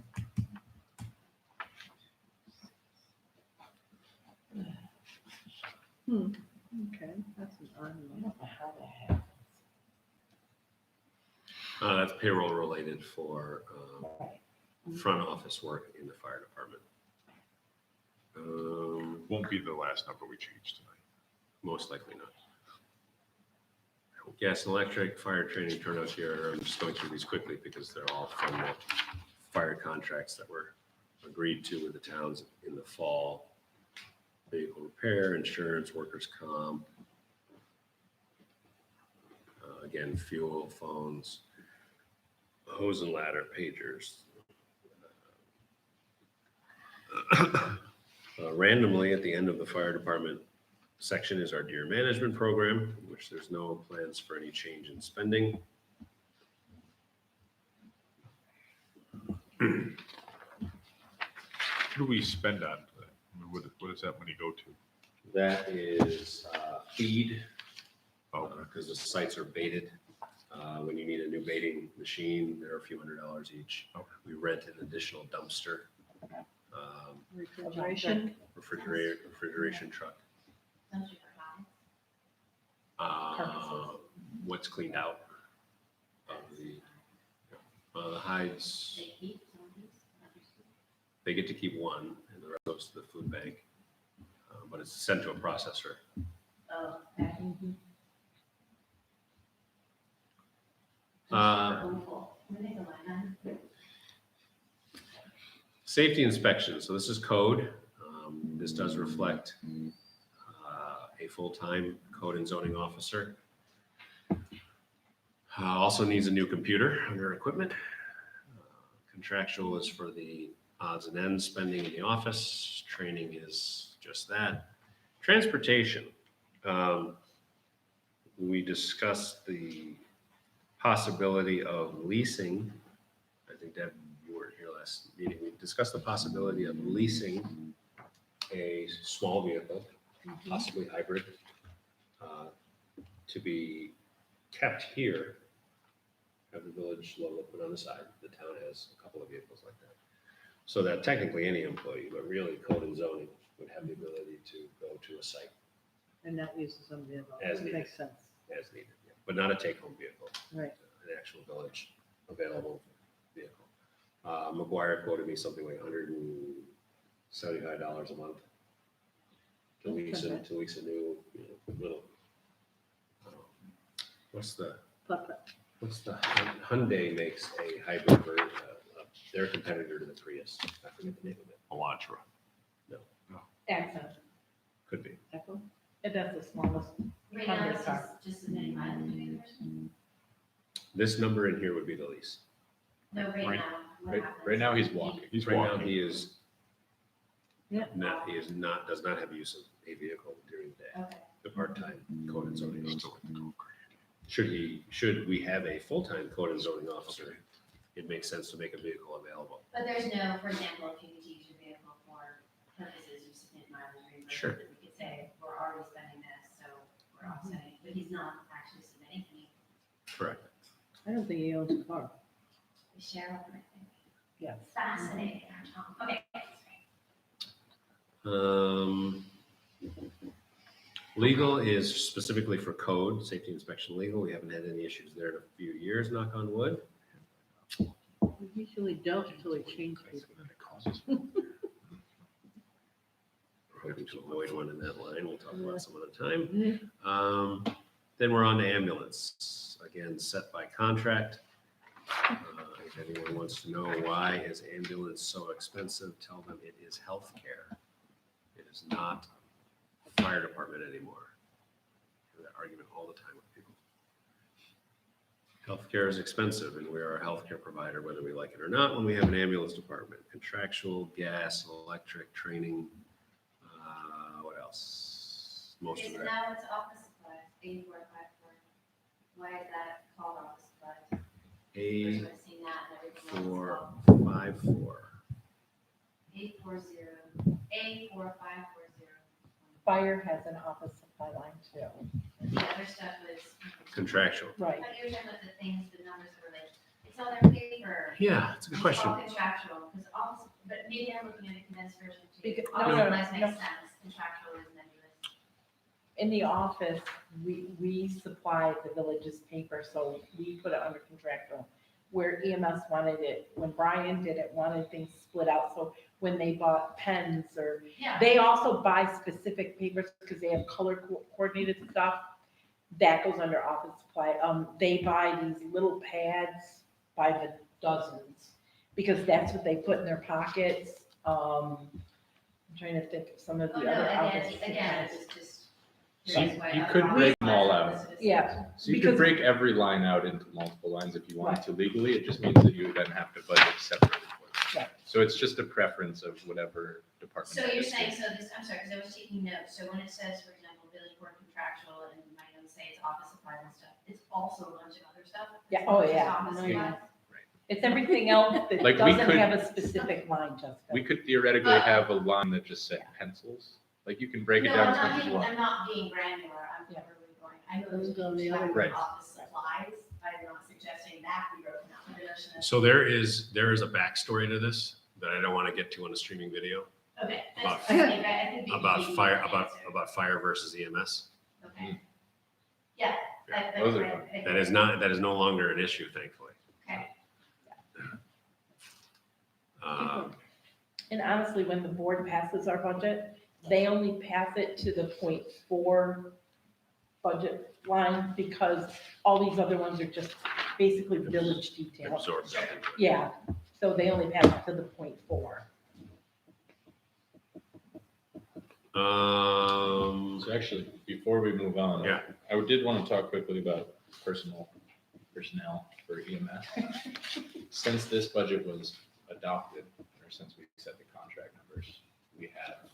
Okay, that's an odd I one. don't know how that happens. That's payroll related for Right. front office work in the fire department. Won't be the last number we changed tonight. Most likely not. Gas and electric, fire training turnout here. I'm just going through these quickly because they're all from the fire contracts that were agreed to with the towns in the fall. Vehicle repair, insurance, workers' comp. Again, fuel, phones, hose and ladder, pagers. Randomly, at the end of the fire department section is our deer management program, in which there's no plans for any change in spending. What do we spend on that? I mean, what does that money go to? That is feed, Oh, because the sites are baited. When you need a new baiting machine, they're a few $100s each. Okay. We rent an additional dumpster, Refrigeration, refrigeration truck. Don't you provide? Carcasses. What's cleaned out of the hides, They keep some of these? Understood. they get to keep one and the rest goes to the food bank. But it's sent to a processor. Oh, okay. Uh, When they go like that. Safety inspection, so this is code. This does reflect a full-time code and zoning officer. Also needs a new computer under equipment. Contractual is for the odds and ends spending in the office. Training is just that. Transportation. We discussed the possibility of leasing. I think Deb, you weren't here last meeting. We discussed the possibility of leasing a small vehicle, possibly hybrid, to be kept here. Have the village logo put on the side. The town has a couple of vehicles like that. So that technically any employee, but really code and zoning would have the ability to go to a site and that uses some vehicle. As That needed. makes sense, as needed, but not a take-home vehicle. right. An actual village available vehicle. McGuire quoted me something like $175 a month to lease a new, little. What's the Hyundai makes a hybrid version, their competitor to the Prius. I forget the name of it. Elantra. Accent, Could be. Echo? that's the smallest. Right now, Hundred it's car. just submitting mileage. This number in here would be the lease. No, right Right- now. what Right, happens right now, he's is walking. He's Right now, walking. he is Yeah. not, does not have use of a vehicle during the day, Okay. the part-time code and zoning officer. Still- Should we have a full-time code and zoning officer, it makes sense to make a vehicle available. But there's no, for example, if you could use your vehicle for purposes of submit mileage reimbursement. Sure. We could say, we're already spending this, so we're offsetting, but he's not actually submitting any. Correct. I don't think he owns a car. We share one, I think. Yes. Fascinating. Okay. Legal is specifically for code, safety inspection legal. We haven't had any issues there in a few years, knock on wood. We usually don't until we change people. We're hoping to avoid one in that line. We'll talk about some other time. Then we're on to ambulance. Again, set by contract. If anyone wants to know why is ambulance so expensive, tell them it is healthcare. It is not fire department anymore. I have that argument all the time with people. Healthcare is expensive, and we are a healthcare provider, whether we like it or not, when we have an ambulance department. Contractual, gas, electric, training, what else? Most Okay, of so that. now it's office supplies, 8454. Why is that called office supplies? A I've seen that and everything else. 454. 840, A4540. Fire has an office supply line too. The other stuff is. Contractual. Right. But you're talking about the things, the numbers that were like, it's all their paper. Yeah, that's a good question. It's all contractual, because office, but maybe I'm looking at a condensed version too. Because- Office no, supplies no. makes sense, contractual is nebulous. In the office, we supply the village's paper, so we put it under contractual. Where EMS wanted it, when Brian did it, wanted things split out, so when they bought pens or, Yeah. they also buy specific papers because they have color coordinated stuff. That goes under office supply. They buy these little pads by the dozens, because that's what they put in their pockets. I'm trying to think of some of Oh, the no, other again, office again, supplies. it's just. So here's why you other could office break them all supplies are out. listed as Yeah. essential. So you Because- could break every line out into multiple lines if you wanted to legally. It just means that you would then have to budget separately for them. Right. So it's just a preference of whatever department. So it you're is. saying, so this, I'm sorry, because I was taking notes, so when it says, for example, village board contractual, and my notes say it's office supplies and stuff, it's also a bunch of other stuff? Yeah, It's oh, not just yeah. office Oh, yeah. supplies? It's everything else that Like, we doesn't could- have a specific line, Jessica. We could theoretically have a line that just said pencils. Like you can break it No, down I'm as not much as you being, want. I'm not being granular, I'm Yeah. literally going, I know Those there's go a the huge other amount way. of office supplies, I'm not suggesting that be broken out, but there's an- So there is a backstory to this that I don't want to get to on a streaming video Okay. About- I think we about can fire, answer. about fire versus EMS. Okay. Yeah. Those are fun. That is no longer an issue, thankfully. Okay. Um, And honestly, when the board passes our budget, they only pass it to the .4 budget line, because all these other ones are just basically village details. Absorbed up into it. Yeah, so they only pass it to the .4. So actually, before we move on. Yeah. I did want to talk quickly about personnel for EMS. Since this budget was adopted, or since we set the contract numbers, we have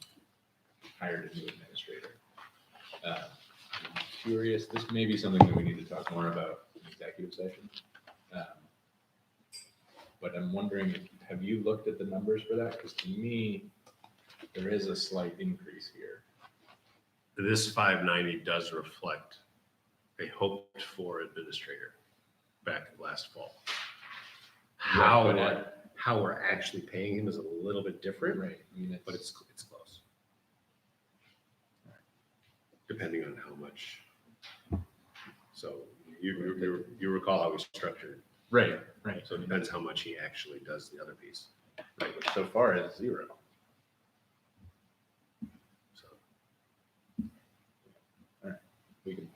hired a new administrator. I'm curious, this may be something that we need to talk more about in executive session. But I'm wondering, have you looked at the numbers for that? Because to me, there is a slight increase here. This 590 does reflect a hoped-for administrator back last fall. How we're actually paying him is a little bit different, Right. I mean, but it's close. Depending on how much. So you recall how we structured, right. so it depends how much he actually does the other piece. Right, which so far is 0. So We can.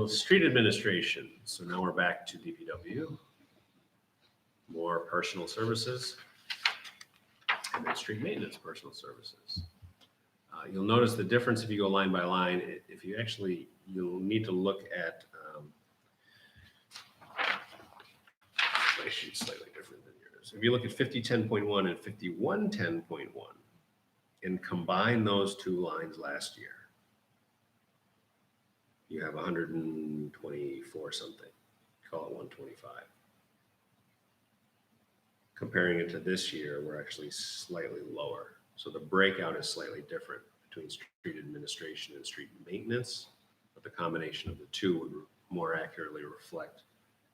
Street administration. So now we're back to DPW. More personal services. And then street maintenance personal services. You'll notice the difference if you go line by line. If you actually, you'll need to look at, my sheet's slightly different than yours. If you look at 5010.1 and 5110.1 and combine those two lines last year, you have 124 something, call it 125. Comparing it to this year, we're actually slightly lower. So the breakout is slightly different between street administration and street maintenance. but the combination of the two would more accurately reflect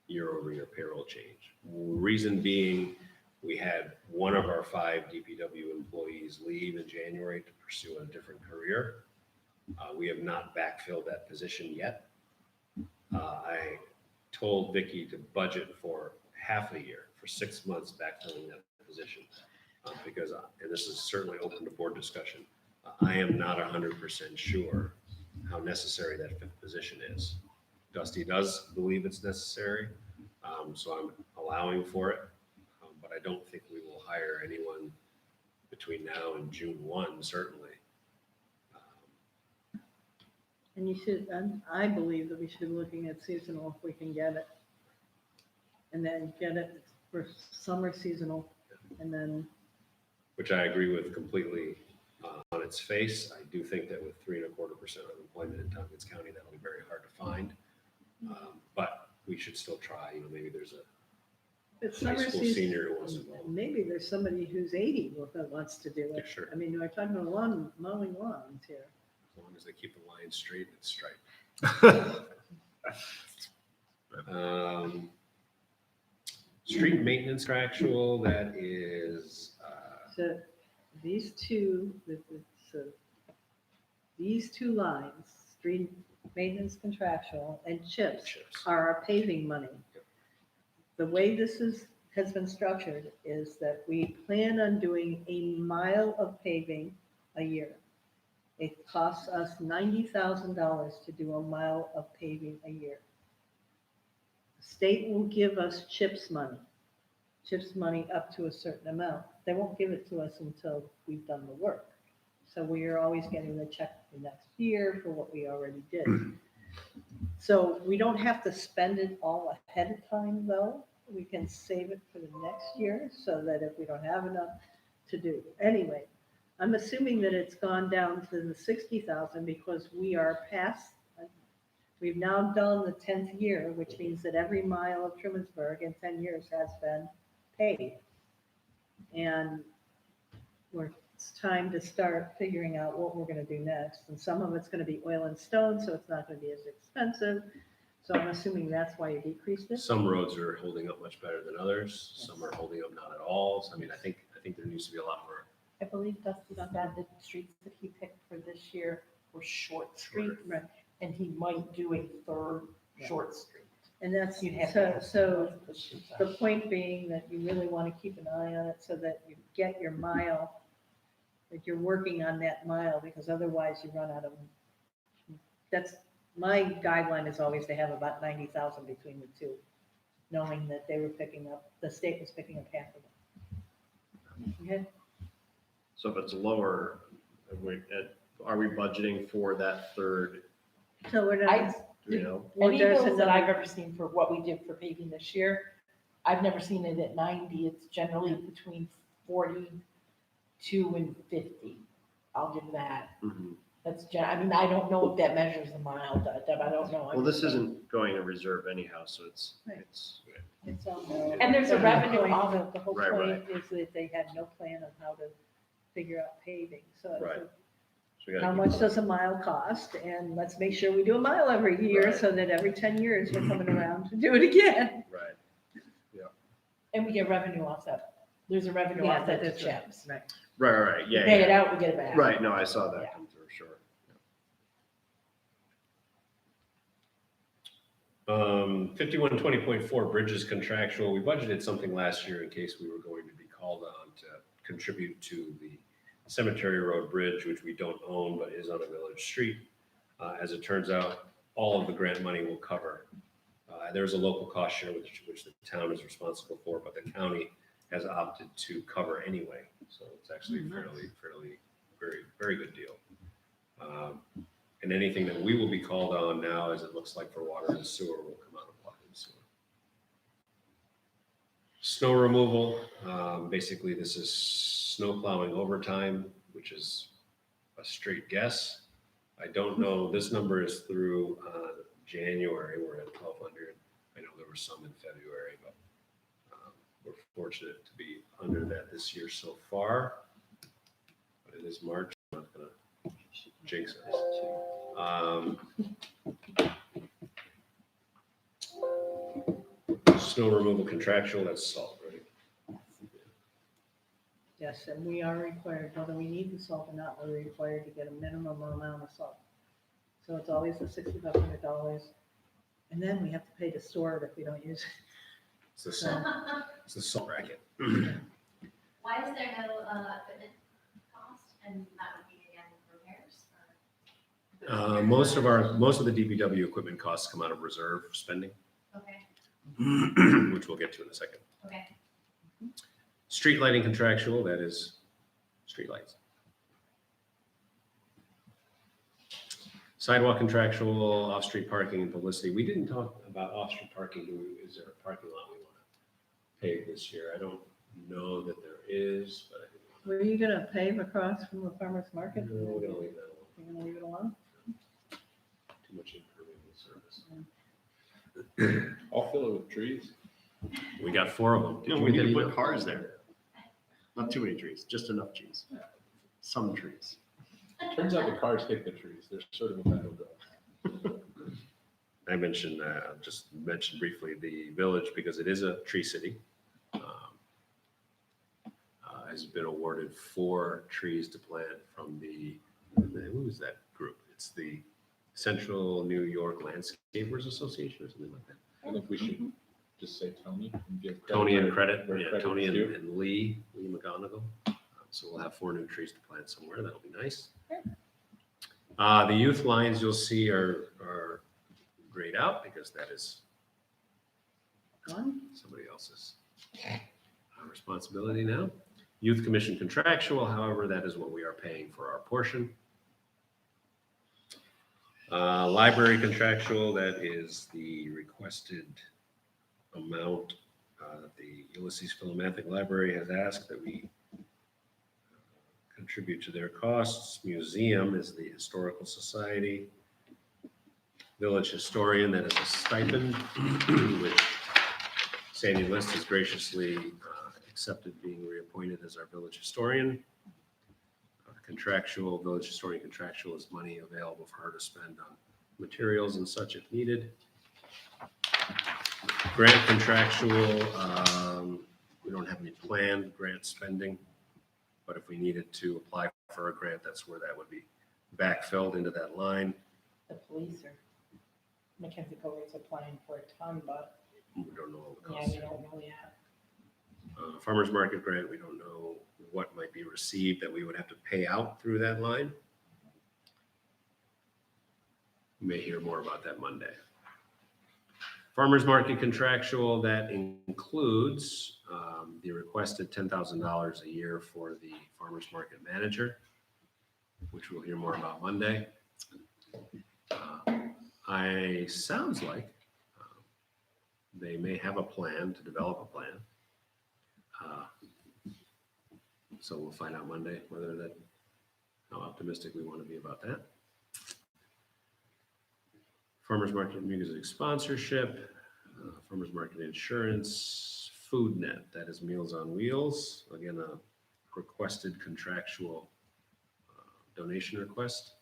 year-over-year payroll change. Reason being, we had one of our 5 DPW employees leave in January to pursue a different career. We have not backfilled that position yet. I told Vicky to budget for half a year, for 6 months backfilling that position. Because, and this is certainly open to board discussion, I am not 100% sure how necessary that 5th position is. Dusty does believe it's necessary, so I'm allowing for it. But I don't think we will hire anyone between now and June 1, certainly. And you should, and I believe that we should be looking at seasonal if we can get it. And then get it for summer seasonal, and then, Which I agree with completely on its face. I do think that with 3.25% unemployment in Tompkins County, that'll be very hard to find. But we should still try, maybe there's a it's high summer school season. senior who wants to go. Maybe there's somebody who's 80 that wants to do Yeah, it. sure. I mean, we're talking about mowing lawns here. As long as they keep the line straight and striped. Street maintenance contractual, that is, So these two, so these two lines, street maintenance contractual and chips, chips. are our paving money. The way this has been structured is that we plan on doing a mile of paving a year. It costs us $90,000 to do a mile of paving a year. The state will give us CHIPS money up to a certain amount. They won't give it to us until we've done the work. So we are always getting the check for next year for what we already did. So we don't have to spend it all ahead of time, though. We can save it for the next year so that if we don't have enough to do. Anyway, I'm assuming that it's gone down to the 60,000 because we are past, we've now done the 10th year, which means that every mile of Trumansburg in 10 years has been paid. And it's time to start figuring out what we're going to do next. And some of it's going to be oil and stone, so it's not going to be as expensive. So I'm assuming that's why you decreased it. Some roads are holding up much better than others. Some are holding up not at all. So, I mean, I think there needs to be a lot more. I believe Dusty said the streets that he picked for this year were short streets, Right. and he might do a 3rd short street. And that's, You'd have to so, ask so what the streets the are. point being that you really want to keep an eye on it so that you get your mile, that you're working on that mile, because otherwise you run out of, that's, my guideline is always to have about 90,000 between the two, knowing that they were picking up, the state was picking up half of it. Okay? So if it's lower, are we budgeting for that 3rd, So we're I, not, do you know? well, any there's bills that another- I've ever seen for what we did for paving this year, I've never seen it at 90. It's generally between 42 and 50. I'll give that. Mhm. I mean, I don't know if that measures the mile, Deb, I don't know. Well, this isn't going to reserve anyhow, so it's, Right. it's, it's on the. And there's a the revenue point- off of- The whole Right, point is that they had no plan of how to figure out paving, so. Right. So we gotta How keep much going. does a mile cost? And let's make sure we do a mile every year, Right. so that every 10 years we're coming around to do it again. Right. And we get revenue offset. There's a revenue Yeah, offset to that's right. chips. Right. Right, We yeah, pay it yeah. out, we get it back. Right, no, I saw Yeah. that come through, sure. 5120.4 bridges contractual. We budgeted something last year in case we were going to be called on to contribute to the Cemetery Road Bridge, which we don't own, but is on a village street. As it turns out, all of the grant money will cover. There's a local cost share which the town is responsible for, but the county has opted to cover anyway. So it's actually fairly, very, very good deal. And anything that we will be called on now, as it looks like for water and sewer, will come out of water and sewer. Snow removal, basically this is snow plowing overtime, which is a straight guess. I don't know, this number is through January, we're at 1,200. I know there were some in February, but we're fortunate to be under that this year so far. But it is March, I'm not gonna jinx us. Um, Snow removal contractual, that's salt, right? Yes, and we are required, whether we need the salt or not, we're required to get a minimum amount of salt. So it's always the $6,500. And then we have to pay to store it if we don't use it. It's the salt, it's the salt racket. Why is there no equipment cost? And that would be again repairs or? Most of the DPW equipment costs come out of reserve spending, Okay, which we'll get to in a second. okay. Street lighting contractual, that is street lights. Sidewalk contractual, off-street parking and publicity. We didn't talk about off-street parking. Is there a parking lot we want to pave this year? I don't know that there is, but I think Were you gonna pave across from the farmer's market? we're gonna leave that alone. You're gonna leave it alone? Too much impermeable service. I'll fill it with trees. We got 4 of them. You know, we need to put cars there. Not too many trees, just enough trees. Some trees. Turns out the cars hit the trees. They're sort of a battleground. I mentioned, just mentioned briefly the village because it is a tree city. Has been awarded 4 trees to plant from who is that group? It's the Central New York Landscapers Association or something like that. I think we should just say Tony and give Tony and where- credit, where yeah, credit Tony is due. and Lee McGonigal. So we'll have 4 new trees to plant somewhere. That'll be nice. The youth lines you'll see are grayed out because that is Gone? somebody else's responsibility now. Youth Commission contractual, however, that is what we are paying for our portion. Library contractual, that is the requested amount that the Ulysses Philomathic Library has asked that we contribute to their costs. Museum is the Historical Society. Village Historian, that is a stipend, which Sandy List has graciously accepted being reappointed as our village historian. Contractual, village historian contractual is money available for her to spend on materials and such if needed. Grant contractual, we don't have any planned grant spending, but if we needed to apply for a grant, that's where that would be backfilled into that line. The police are, Mackenzie Covert's applying for a ton, but We don't know all the yeah, costs. we don't know yet. Farmers market grant, we don't know what might be received that we would have to pay out through that line. You may hear more about that Monday. Farmers market contractual, that includes the requested $10,000 a year for the farmers market manager, which we'll hear more about Monday. Sounds like they may have a plan to develop a plan. So we'll find out Monday how optimistic we want to be about that. Farmers market music sponsorship, farmers market insurance, food net, that is Meals on Wheels. Again, a requested contractual donation request.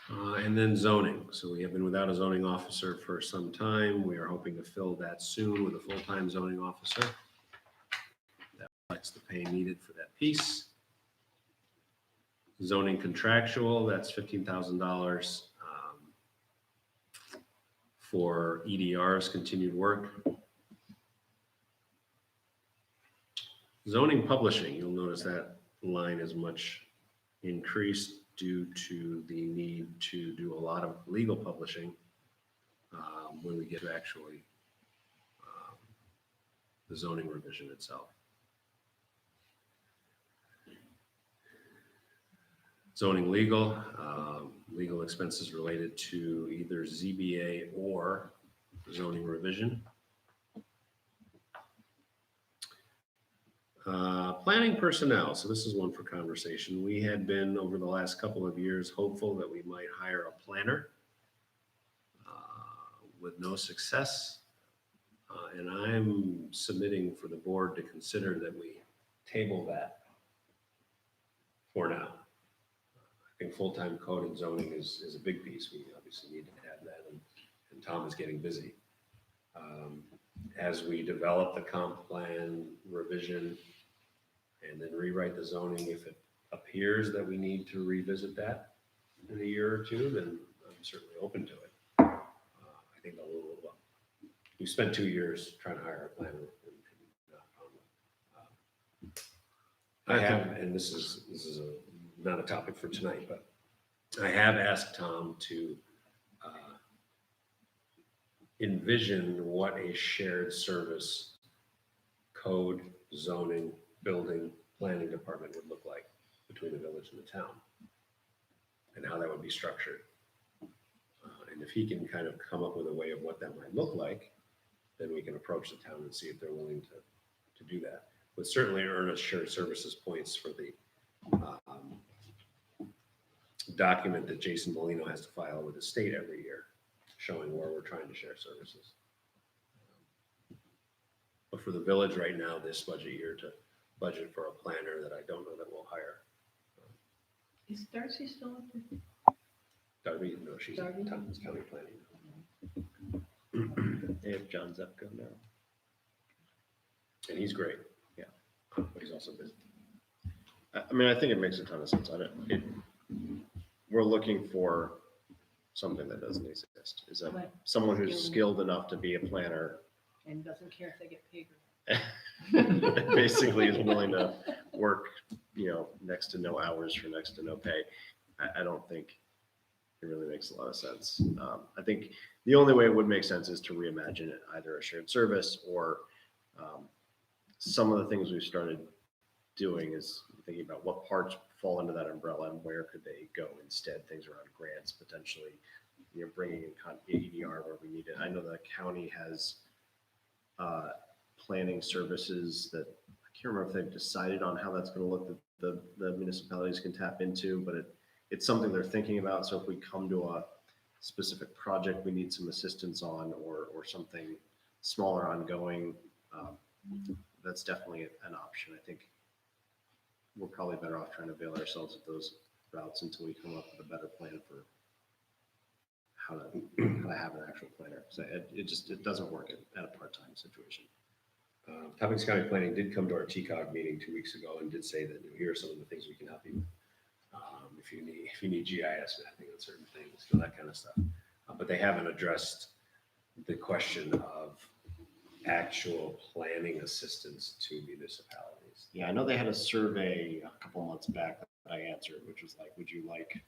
And then zoning. So we have been without a zoning officer for some time. We are hoping to fill that soon with a full-time zoning officer. That reflects the pay needed for that piece. Zoning contractual, that's $15,000 for EDR's continued work. Zoning publishing, you'll notice that line is much increased due to the need to do a lot of legal publishing when we get to actually the zoning revision itself. Zoning legal, legal expenses related to either ZBA or zoning revision. Planning personnel, so this is one for conversation. We had been, over the last couple of years, hopeful that we might hire a planner with no success. And I'm submitting for the board to consider that we table that for now. I think full-time code and zoning is a big piece. We obviously need to add that, and Tom is getting busy. As we develop the comp plan revision and then rewrite the zoning, if it appears that we need to revisit that in a year or two, then I'm certainly open to it. I think we spent 2 years trying to hire a planner. I have, and this is not a topic for tonight, but I have asked Tom to envision what a shared service code, zoning, building, planning department would look like between the village and the town, and how that would be structured. And if he can kind of come up with a way of what that might look like, then we can approach the town and see if they're willing to do that. Would certainly earn us shared services points for the document that Jason Molino has to file with the state every year, showing where we're trying to share services. But for the village right now, this budget year, to budget for a planner that I don't know that we'll hire. Is Darcy still up there? Darby, no, she's Darby? at Tompkins County Planning. They have John Zepko now. And he's great. Yeah. But he's also busy. I mean, I think it makes a ton of sense. We're looking for something that doesn't exist. Is that Right. someone who's skilled enough to be a planner, And doesn't care if they get paid or not. basically is willing to work, next to no hours for next to no pay. I don't think it really makes a lot of sense. I think the only way it would make sense is to reimagine it, either a shared service or some of the things we've started doing is thinking about what parts fall under that umbrella and where could they go instead. Things around grants, potentially, bringing in ADR where we need it. I know the county has planning services that I can't remember if they've decided on how that's going to look, that the municipalities can tap into, but it's something they're thinking about. So if we come to a specific project we need some assistance on, or something smaller ongoing, that's definitely an option. I think we're probably better off trying to avail ourselves of those routes until we come up with a better plan for how to have an actual planner. So it doesn't work at a part-time situation. Tompkins County Planning did come to our TCOG meeting 2 weeks ago and did say that here are some of the things we can help you with. If you need GIS mapping on certain things, that kind of stuff. But they haven't addressed the question of actual planning assistance to municipalities. Yeah, I know they had a survey a couple months back that I answered, which was like, would you like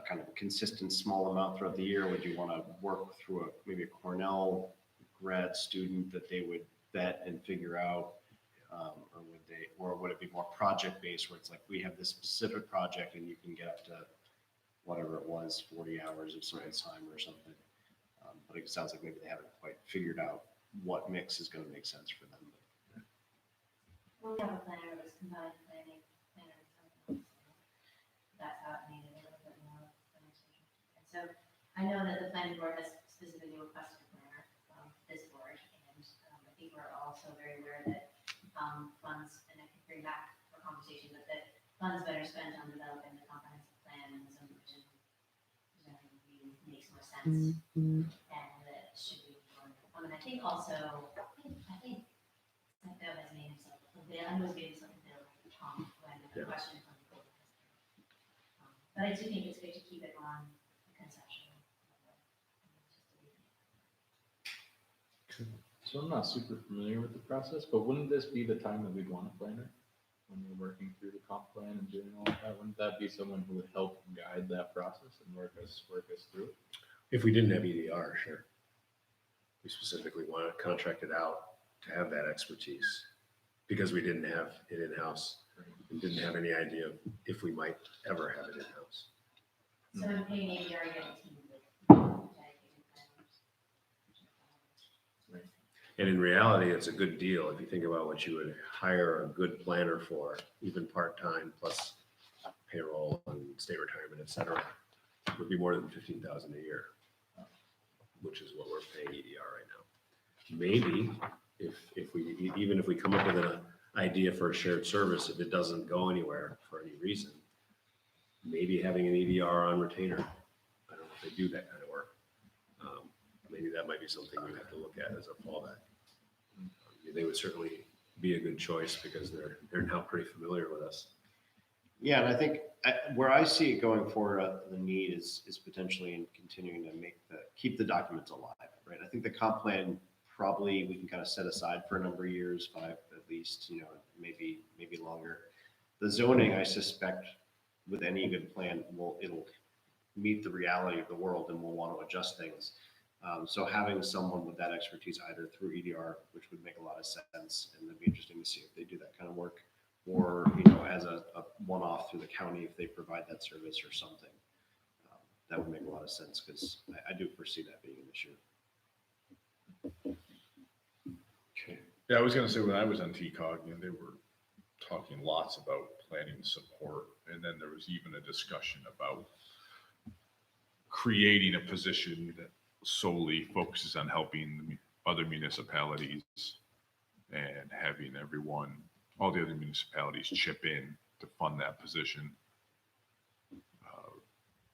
kind of a consistent small amount throughout the year? Would you want to work through maybe a Cornell grad student that they would vet and figure out? Or would it be more project based where it's like, we have this specific project and you can get up to whatever it was, 40 hours of someone's time or something. But it sounds like maybe they haven't quite figured out what mix is going to make sense for them. Well, we have a planner that was combined planning, planner and something else. That's how it made it a little bit more organization. And so I know that the planning board has specifically requested a planner from this board, and I think we're also very aware that funds, and I can bring back for conversation, but that funds better spent on developing the comprehensive plan and some vision makes more sense. And that should be one. And I think also, I think Bill has made himself, I was getting something Bill when the question from the board. But I do think it's good to keep it on the conceptual level. So I'm not super familiar with the process, but wouldn't this be the time that we'd want a planner? When we're working through the comp plan and doing all that, wouldn't that be someone who would help guide that process and work us through it? If we didn't have EDR, sure. We specifically want to contract it out to have that expertise because we didn't have it in-house and didn't have any idea of if we might ever have it in-house. So I'm paying ADR again, team with dedicated planners. And in reality, it's a good deal. If you think about what you would hire a good planner for, even part-time plus payroll and state retirement, et cetera, would be more than $15,000 a year, which is what we're paying EDR right now. Maybe if we come up with an idea for a shared service, if it doesn't go anywhere for any reason, maybe having an EDR on retainer. I don't know if they do that kind of work. Maybe that might be something we have to look at as a fallback. They would certainly be a good choice because they're now pretty familiar with us. Yeah, and I think where I see it going forward, the need is potentially in continuing to keep the documents alive, right? I think the comp plan probably we can kind of set aside for a number of years, 5 at least, maybe longer. The zoning, I suspect, with any good plan, it'll meet the reality of the world and we'll want to adjust things. So having someone with that expertise either through EDR, which would make a lot of sense, and it'd be interesting to see if they do that kind of work, or as a one-off through the county if they provide that service or something. That would make a lot of sense because I do foresee that being an issue. Okay. Yeah, I was gonna say, when I was on TCOG, they were talking lots about planning support, and then there was even a discussion about creating a position that solely focuses on helping other municipalities and having all the other municipalities chip in to fund that position.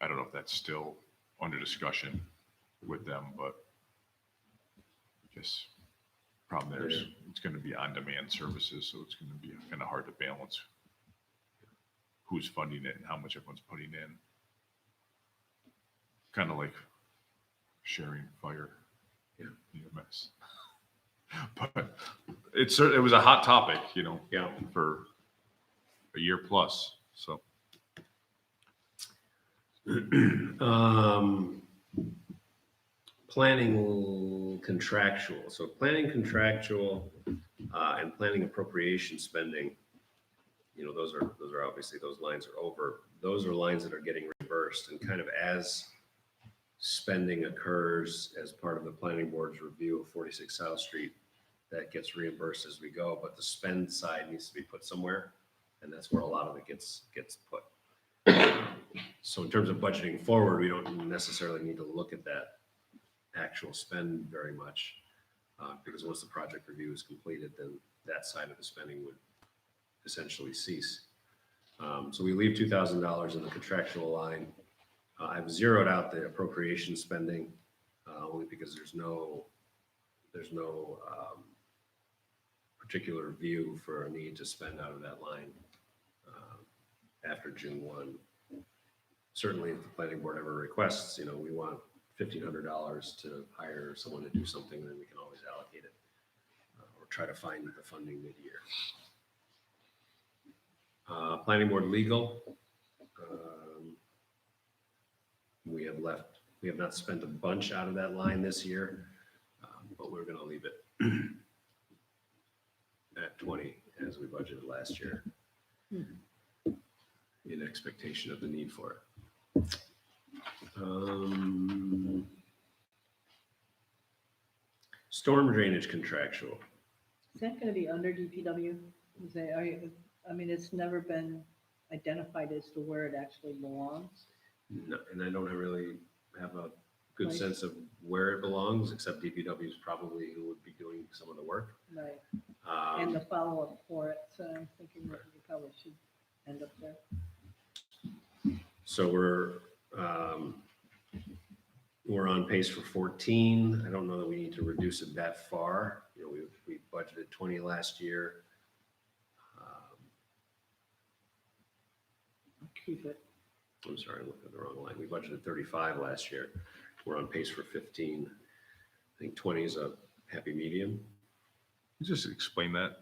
I don't know if that's still under discussion with them, but I guess problem there is it's going to be on-demand services, so it's going to be kind of hard to balance who's funding it and how much everyone's putting in. Kind of like sharing fire, EMS. But it was a hot topic, Yeah. for a year plus. So Planning contractual. So planning contractual and planning appropriation spending, those are obviously, those lines are over. Those are lines that are getting reversed, and kind of as spending occurs as part of the planning board's review of 46 South Street, that gets reimbursed as we go, but the spend side needs to be put somewhere, and that's where a lot of it gets put. So in terms of budgeting forward, we don't necessarily need to look at that actual spend very much, because once the project review is completed, then that side of the spending would essentially cease. So we leave $2,000 in the contractual line. I've zeroed out the appropriation spending only because there's no particular view for a need to spend out of that line after June 1. Certainly, if the planning board ever requests, we want $1,500 to hire someone to do something, then we can always allocate it or try to find the funding mid-year. Planning board legal. We have not spent a bunch out of that line this year, but we're going to leave it at 20 as we budgeted last year in expectation of the need for it. Storm drainage contractual. Is that gonna be under DPW? It's never been identified as to where it actually belongs. No, and I don't really have a good Right. sense of where it belongs, except DPW is probably who would be doing some of the work. Right, and Um, the follow-up for it, so I'm thinking that we probably should end up there. So we're on pace for 14. I don't know that we need to reduce it that far. We budgeted 20 last year. Keep it. I'm sorry, I'm looking at the wrong line. We budgeted 35 last year. We're on pace for 15. I think 20 is a happy medium. just explain that.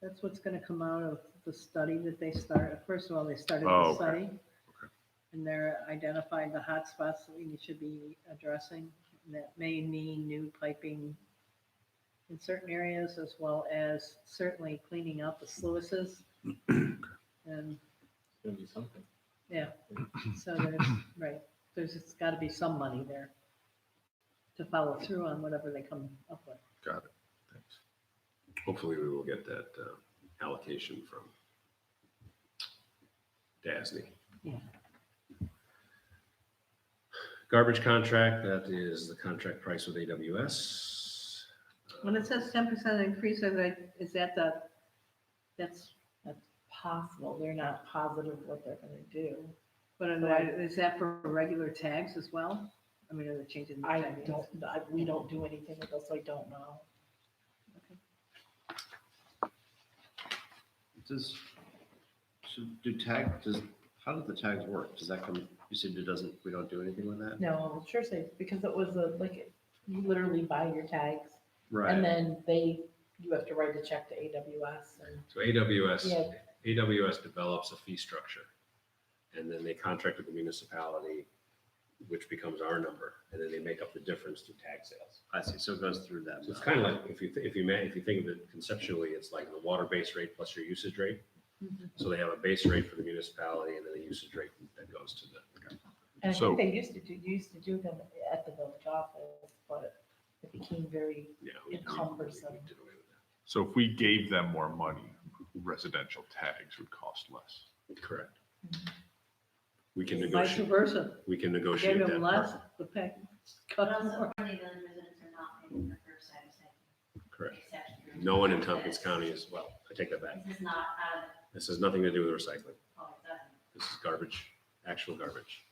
That's what's gonna come out of the study that they started. First of all, they started Oh, the okay. study. Okay. And they're identifying the hot spots that we should be addressing. And that may mean new piping in certain areas, as well as certainly cleaning out the sluices. And, It's gonna be something. yeah, so there's gotta be some money there to follow through on whatever they come up with. Got it. Thanks. Hopefully we will get that allocation from DASNY. Yeah. Garbage contract, that is the contract price with AWS. When it says 10% increase, is that that's possible. They're not positive what they're gonna do. But is that for regular tags as well? I mean, are they changing the I tags? we don't do anything with those, so I don't know. How do the tags work? Does that come, you said we don't do anything with that? No, sure safe, because it was you literally buy your tags and Right, then you have to write a check to AWS and, So AWS, yeah, AWS develops a fee structure, and then they contract with the municipality, which becomes our number, and then they make up the difference through tag sales. I see, so it goes through that. So it's kind of like, if you think of it conceptually, it's like the water base rate plus your usage rate. Mhm. So they have a base rate for the municipality and then a usage rate that goes to the. and I So- think they used to do them at the village office, but it became very Yeah. Cumbersome. we did away with So if we gave them more money, residential tags would cost less. that. Correct. We can Vice negotiate, versa. we can Gave negotiate that them less, part. the pay. But cut also, more. currently village residents are not paying for curbside recycling. Correct. Except through. No one in Tompkins County is, well, I take that back. This is not out of, This has nothing to do with recycling. oh, it doesn't. This is garbage, actual garbage.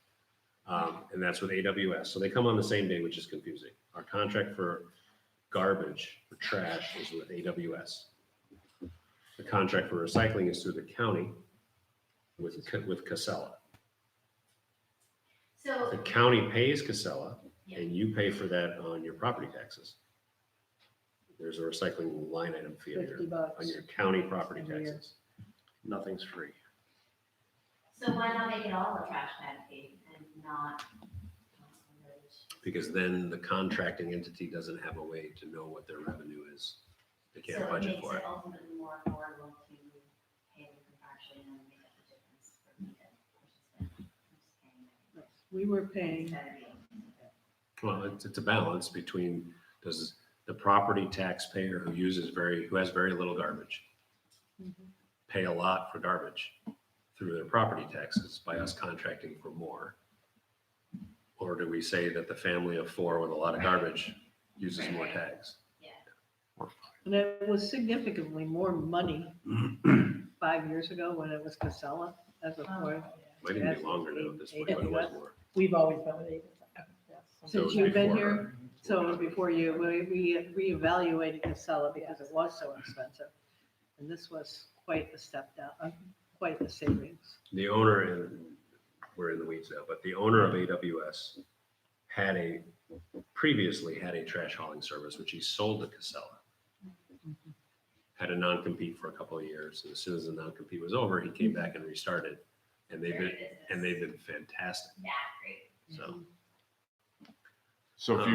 And that's with AWS. So they come on the same day, which is confusing. Our contract for garbage, for trash is with AWS. The contract for recycling is through the county with Casella. So, The county pays Casella yeah, and you pay for that on your property taxes. There's a recycling line item fee on $50 your county property every year. taxes. Nothing's free. so why not make it all a trash tag fee and not? Because then the contracting entity doesn't have a way to know what their revenue is. They can't budget for So it it. makes it ultimately more affordable to pay them contractually and make up the difference for me to. We were paying, Well, it's a balance between, does the property taxpayer who has very little garbage, pay a lot for garbage through their property taxes by us contracting for more? Or do we say that the family of four with a lot of garbage uses more tags? and it was significantly more money 5 years ago when it was Casella as a point. Might even be longer now at this point, but it was more. We've always been with AWS. So it Since was you've been before here, her. so it was before you, we reevaluated Casella because it was so expensive. And this was quite a step down, quite a savings. The owner, and we're in the weeds now, but the owner of AWS previously had a trash hauling service, which he sold to Casella. Had a non-compete for a couple of years, and as soon as the non-compete was over, he came back and restarted. And they've been fantastic, Yeah, great. so. So if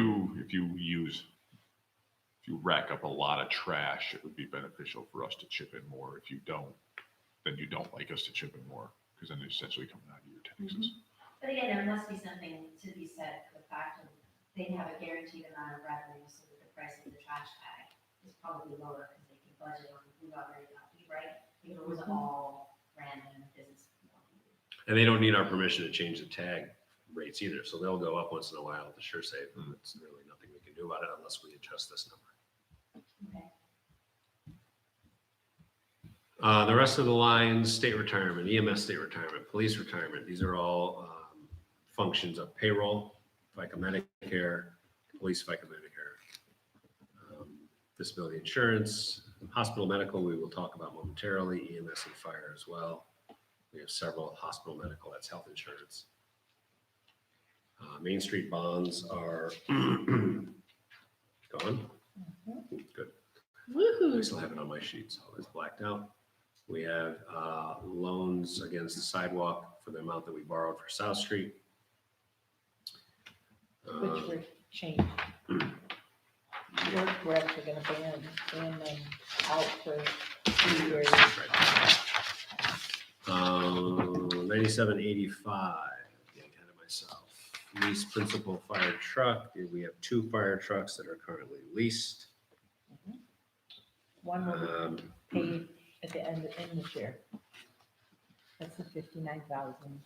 you rack up a lot of trash, it would be beneficial for us to chip in more. If you don't, then you don't like us to chip in more, because then it's essentially coming out of your taxes. But again, there must be something to be said for the fact of they have a guaranteed amount of revenue, so that the price of the trash tag is probably lower because they can budget on who already got these, right? If it was all random business. And they don't need our permission to change the tag rates either, so they'll go up once in a while to sure save, and it's really nothing we can do about it unless we adjust this number. Okay. The rest of the lines, state retirement, EMS state retirement, police retirement, these are all functions of payroll, FICA Medicare, police FICA Medicare, disability insurance, hospital medical, we will talk about momentarily, EMS and fire as well. We have several hospital medical, that's health insurance. Main Street bonds are gone. Good. I still have it on my sheet, so it's blacked out. We have loans against the sidewalk for the amount that we borrowed for South Street. Which were changed. We're actually gonna ban them out for 2 years. 9785, getting ahead of myself. Lease principal fire truck, we have 2 fire trucks that are currently leased. One will Um, be paid at the end this year. That's the 59,000.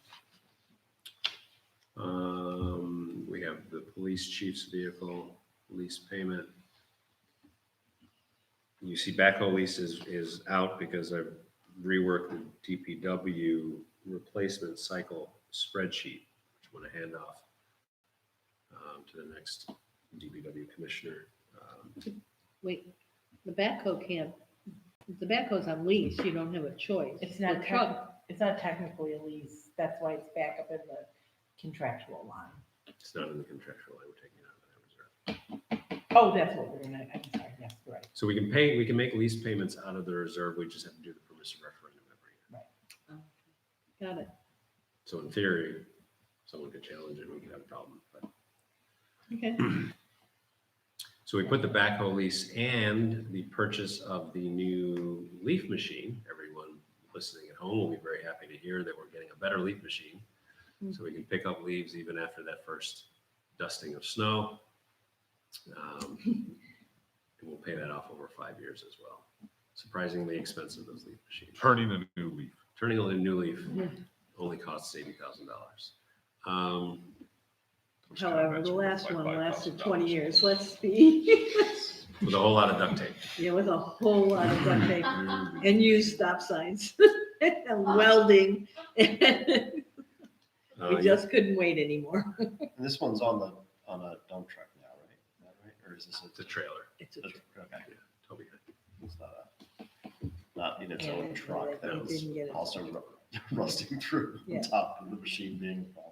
We have the police chief's vehicle lease payment. You see backhoe lease is out because rework the DPW replacement cycle spreadsheet, which I'm gonna hand off to the next DPW commissioner. Wait, the backhoe can't, the backhoe's on lease, you don't have a choice. It's not The truck, it's not technically a lease. That's why it's back up in the contractual line. It's not in the contractual line, we're taking it out of that reserve. Oh, that's what we're gonna, I'm sorry, yes, right. So we can make lease payments out of the reserve, we just have to do the permissive referendum every year. got it. So in theory, someone could challenge it, we could have a problem, but. Okay. So we put the backhoe lease and the purchase of the new leaf machine. Everyone listening at home will be very happy to hear that we're getting a better leaf machine. So we can pick up leaves even after that first dusting of snow. And we'll pay that off over 5 years as well. Surprisingly expensive, those leaf machines. Turning a new leaf. Turning a new leaf only costs $80,000. Those kind of However, events the are worth last like one lasted 20 $5,000. years, let's be, With a whole lot of duct tape. yeah, with a whole lot of duct tape and used stop signs and welding. We just couldn't wait anymore. And this one's on a dump truck now, right? Is that right? Or is this It's a trailer. It's a okay? Toby. It's not in its Yeah, own they truck didn't that's get it. also rusting through Yeah. on top of the machine being a problem.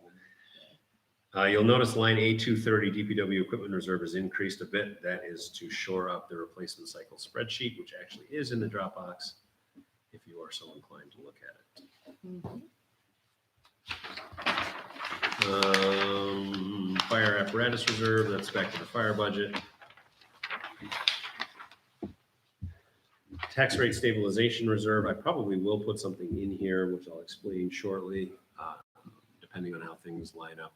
You'll notice line A230 DPW equipment reserve has increased a bit. That is to shore up the replacement cycle spreadsheet, which actually is in the Dropbox, if you are so inclined to look at it. Fire apparatus reserve, that's back to the fire budget. Tax rate stabilization reserve, I probably will put something in here, which I'll explain shortly, depending on how things line up.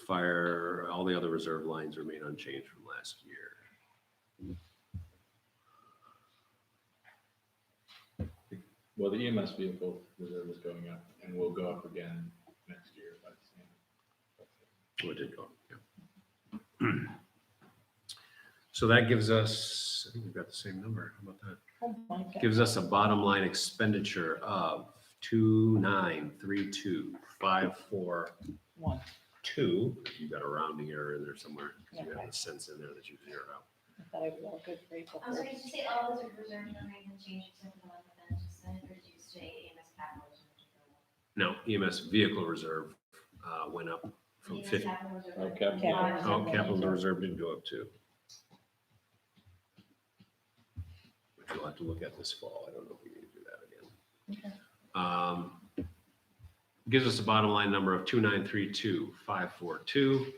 Fire, all the other reserve lines remain unchanged from last year. Well, the EMS vehicle reserve is going up and will go up again next year by the same. Oh, it did go, yeah. So that gives us, I think we've got the same number, how about that? Oh my God. Gives us a bottom line expenditure of 2,932,542. You've got a rounding error in there somewhere, because you have a cents in there that you zeroed out. I thought I was all good for April I'm sorry, 1st. did you say all those reserves remain unchanged except for the one that Ben just said, or did you say EMS capital reserve? No, EMS vehicle reserve went up from EMS 50. capital reserve. Oh, capital reserve. Oh, capital reserve did go up too. Which we'll have to look at this fall. I don't know if we need to do that again. Gives us a bottom line number of 2,932,542,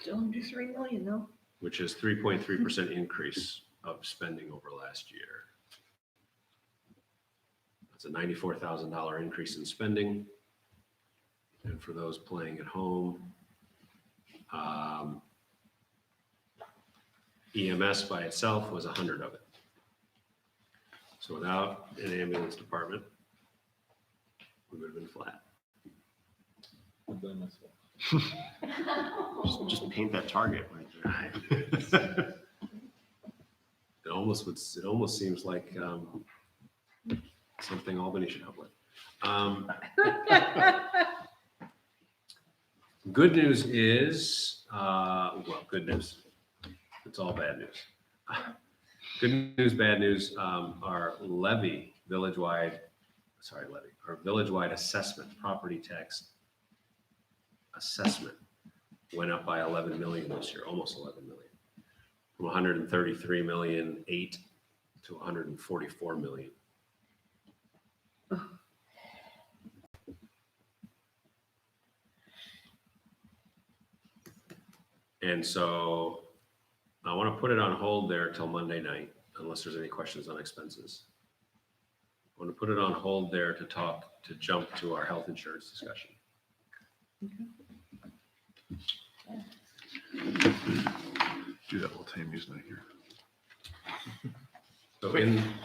Still under 3 million though. which is 3.3% increase of spending over last year. That's a $94,000 increase in spending. And for those playing at home, EMS by itself was 100 of it. So without an ambulance department, we would have been flat. I blame myself. Just paint that target right there. It almost seems like something Albany should help with. Good news is, good news. It's all bad news. Good news, bad news, our village-wide assessment, property tax assessment went up by 11 million this year, almost 11 million. From 133,000,008 to 144 million. And so I want to put it on hold there till Monday night, unless there's any questions on expenses. I want to put it on hold there to jump to our health insurance discussion. Do that while Tammy's not here.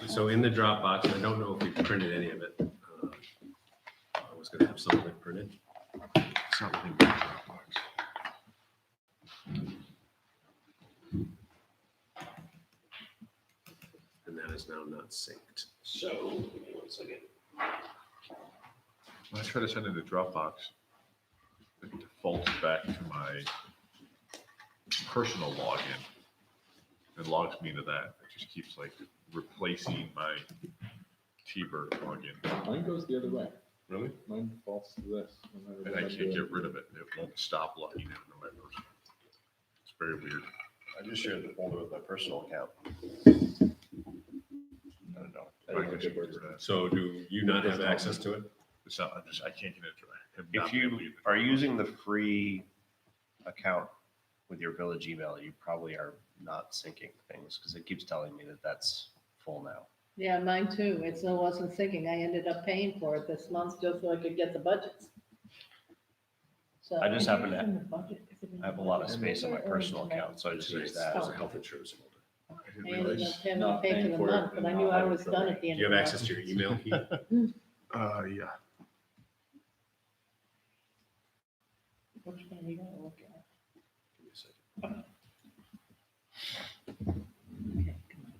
So in the Dropbox, I don't know if we printed any of it. I was going to have some of it printed. It's not in the Dropbox. And that is is now not synced. So, give me 1 second. When I try to send it to Dropbox, it defaults back to my personal login and logs me to that. It just keeps like replacing my T-Bird login, Mine goes the other way. Really? Mine defaults to this. no matter and what I I'm can't doing. get rid of it. It won't stop logging into my personal. It's very weird. I just shared the folder with my personal account. I don't know. I don't know guess if it you can works. do that. So do you not have access to it? It's not, I can't get into it. I have If not been able you to get are into it. using the free account with your village email, you probably are not syncing things because it keeps telling me that that's full now. Yeah, mine too. It still wasn't thinking. I ended up paying for it this month just so I could get the budgets. So. I just happen It's in to the budget. Is it in the have a lot of budget space on my folder or in personal tonight? account, so I just use There's a that. health insurance folder. I I didn't ended realize. up having to Not pay for paying the for it month, but and I not knew I having was to done wait. at the Do end you of have the access month. to your email, Keith? Yeah. Which one are you gonna look at? Give me a second. Okay, come on.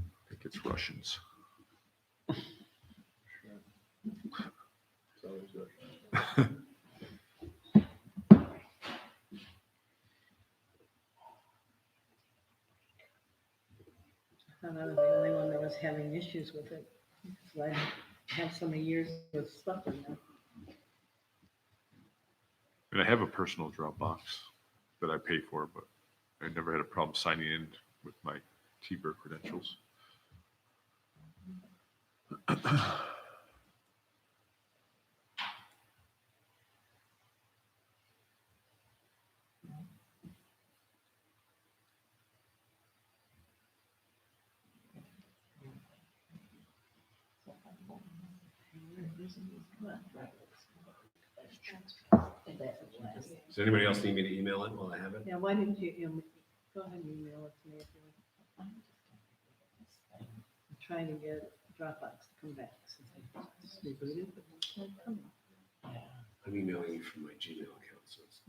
I think it's Russians. It's always good. I thought I was the only one that was having issues with it. Because I have so many years of stuff in there. And I have a personal Dropbox that I pay for, but I never had a problem signing in with my T-Bird credentials. Does anybody else need me to email it while I have it? Yeah, why didn't you, go ahead and email it to me if you want. I'm trying to get Dropbox to come back since I just rebooted, but it's not coming. I'm emailing you from my Gmail account, so it's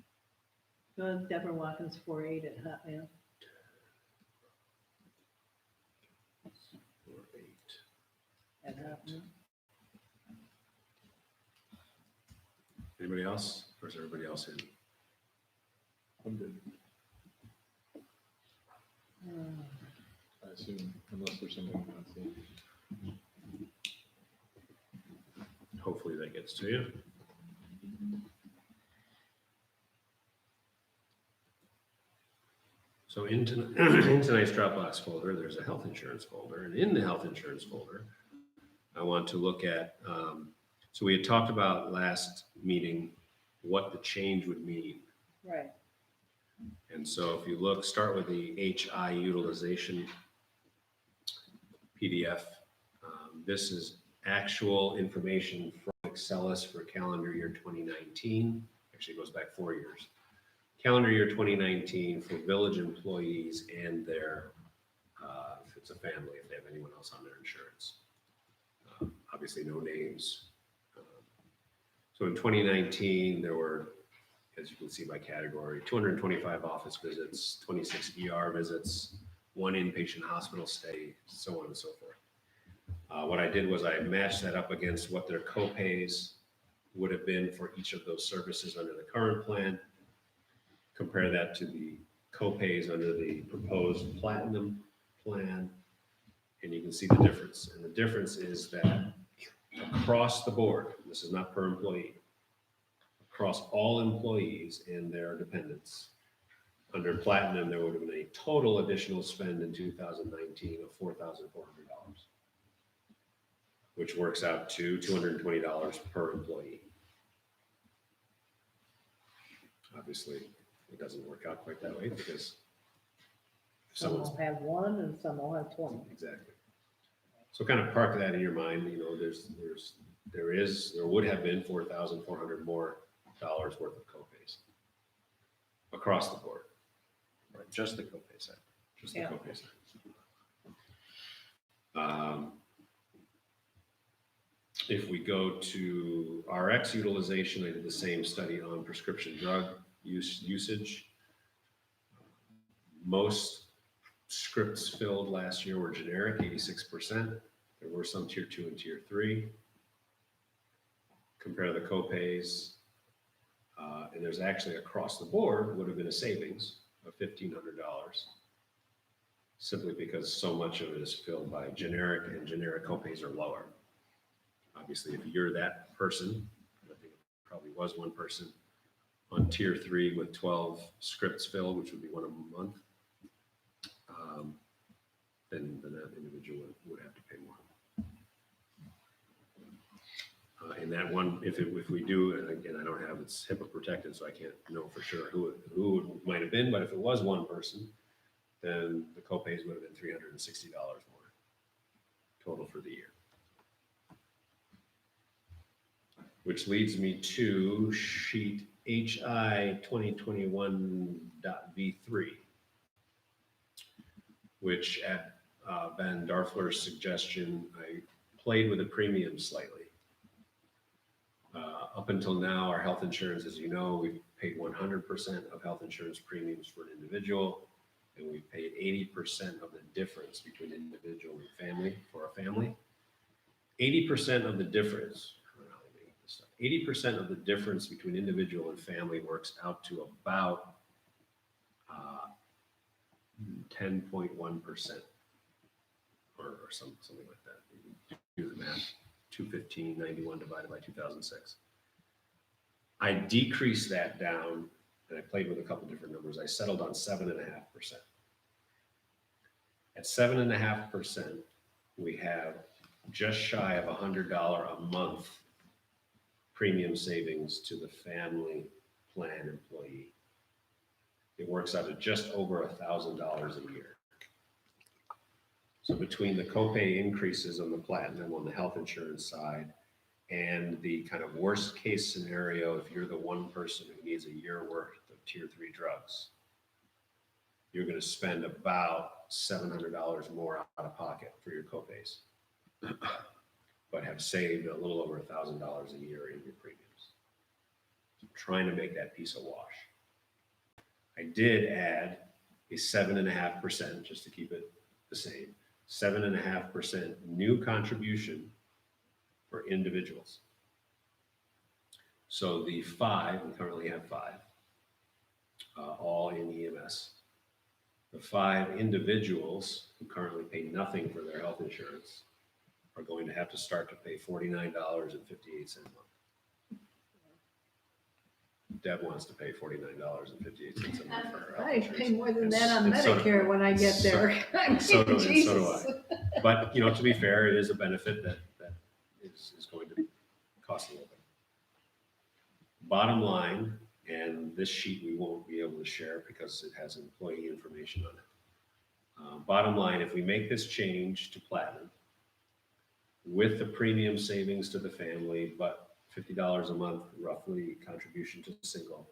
Go to Deborah Watkins 48 at Hotmail. 48. At Hotmail. Anybody else? Or is everybody else in? I'm good. Uh, I assume, unless there's something I'm not seeing. Hopefully that gets to you. So in tonight's Dropbox folder, there's a health insurance folder, and in the health insurance folder, I want to look at, so we had talked about last meeting what the change would mean. Right. And so if you look, start with the HI utilization PDF. This is actual information from Excelis for calendar year 2019. Actually, it goes back 4 years. Calendar year 2019 for village employees and their, if it's a family, if they have anyone else on their insurance. Obviously, no names. So in 2019, there were, as you can see by category, 225 office visits, 26 ER visits, 1 inpatient hospital stay, so on and so forth. What I did was I matched that up against what their copays would have been for each of those services under the current plan. Compare that to the copays under the proposed platinum plan, and you can see the difference. And the difference is that across the board, this is not per employee, across all employees and their dependents, under platinum, there would have been a total additional spend in 2019 of $4,400, which works out to $220 per employee. Obviously, it doesn't work out quite that way because Some someone's will have 1 and some will have 20. exactly. So kind of park that in your mind, you know, there would have been $4,400 more dollars worth of copays across the board, Right, just the copay side. just the Yeah. copays. If we go to RX utilization, I did the same study on prescription drug usage. Most scripts filled last year were generic, 86%. There were some tier 2 and tier 3. Compare the copays, and there's actually across the board would have been a savings of $1,500, simply because so much of it is filled by generic, and generic copays are lower. Obviously, if you're that person, I think it probably was one person on tier 3 with 12 scripts filled, which would be one a month, then that individual would have to pay more. And that one, if we do, and again, I don't have, it's HIPAA protected, so I can't know for sure who it might have been, but if it was one person, then the copays would have been $360 more total for the year. Which leads me to sheet HI 2021.V3, which at Ben Darfler's suggestion, I played with the premium slightly. Up until now, our health insurance, as you know, we've paid 100% of health insurance premiums for an individual, and we've paid 80% of the difference between individual and family for a family. 80% of the difference, 80% of the difference between individual and family works out to about 10.1%, or something like that. Do the math. 215.91 divided by 2006. I decreased that down, and I played with a couple different numbers. I settled on 7.5%. At 7.5%, we have just shy of $100 a month premium savings to the family plan employee. It works out at just over $1,000 a year. So between the copay increases on the platinum on the health insurance side and the kind of worst case scenario, if you're the one person who needs a year worth of tier 3 drugs, you're going to spend about $700 more out of pocket for your copays, but have saved a little over $1,000 a year in your premiums. So I'm trying to make that piece a wash. I did add a 7.5%, just to keep it the same, 7.5% new contribution for individuals. So the 5, we currently have 5, all in EMS. The 5 individuals who currently pay nothing for their health insurance are going to have to start to pay $49.58 a month. Deb wants to pay $49.58 a month for her health I insurance. pay more than that on And so do- Medicare when I get there. I mean, so do Jesus. I. But, to be fair, it is a benefit that is going to cost a little bit. Bottom line, and this sheet we won't be able to share because it has employee information on it. Bottom line, if we make this change to platinum with the premium savings to the family, but $50 a month roughly contribution to single,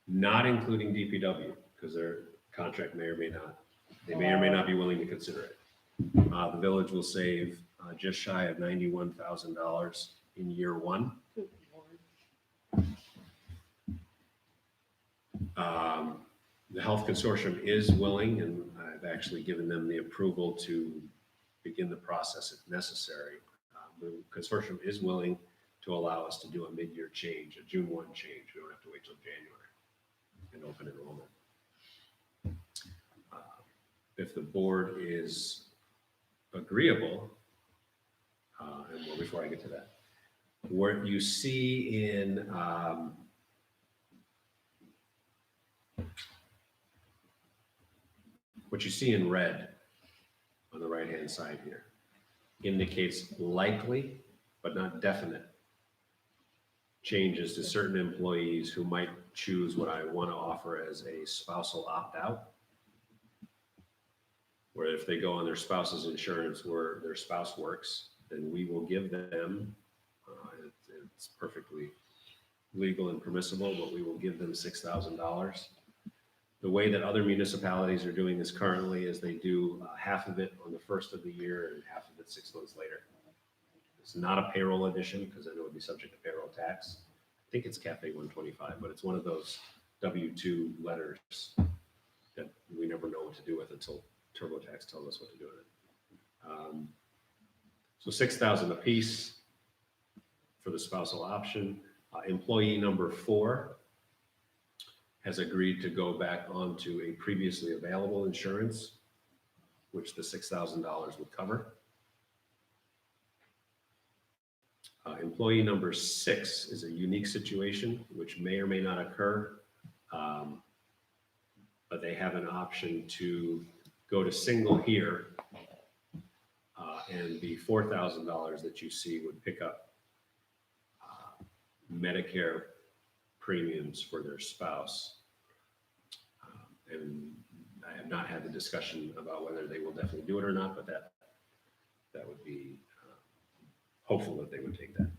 not including DPW, because their contract may or may not be willing to consider it. The village will save just shy of $91,000 in year 1. The health consortium is willing, and I've actually given them the approval to begin the process if necessary. The consortium is willing to allow us to do a mid-year change, a June 1 change. We don't have to wait till January and open enrollment. If the board is agreeable, and well, before I get to that, what you see in red on the right-hand side here indicates likely, but not definite, changes to certain employees who might choose what I want to offer as a spousal opt-out, where if they go on their spouse's insurance where their spouse works, then we will give them, it's perfectly legal and permissible, but we will give them $6,000. The way that other municipalities are doing this currently is they do half of it on the first of the year and half of it 6 months later. It's not a payroll addition because I know it would be subject to payroll tax. I think it's CAFE 125, but it's one of those W-2 letters that we never know what to do with until TurboTax tells us what to do with it. So 6,000 apiece for the spousal option. Employee number 4 has agreed to go back onto a previously available insurance, which the $6,000 would cover. Employee number 6 is a unique situation, which may or may not occur. But they have an option to go to single here. And the $4,000 that you see would pick up Medicare premiums for their spouse. And I have not had the discussion about whether they will definitely do it or not, but that would be hopeful that they would take that.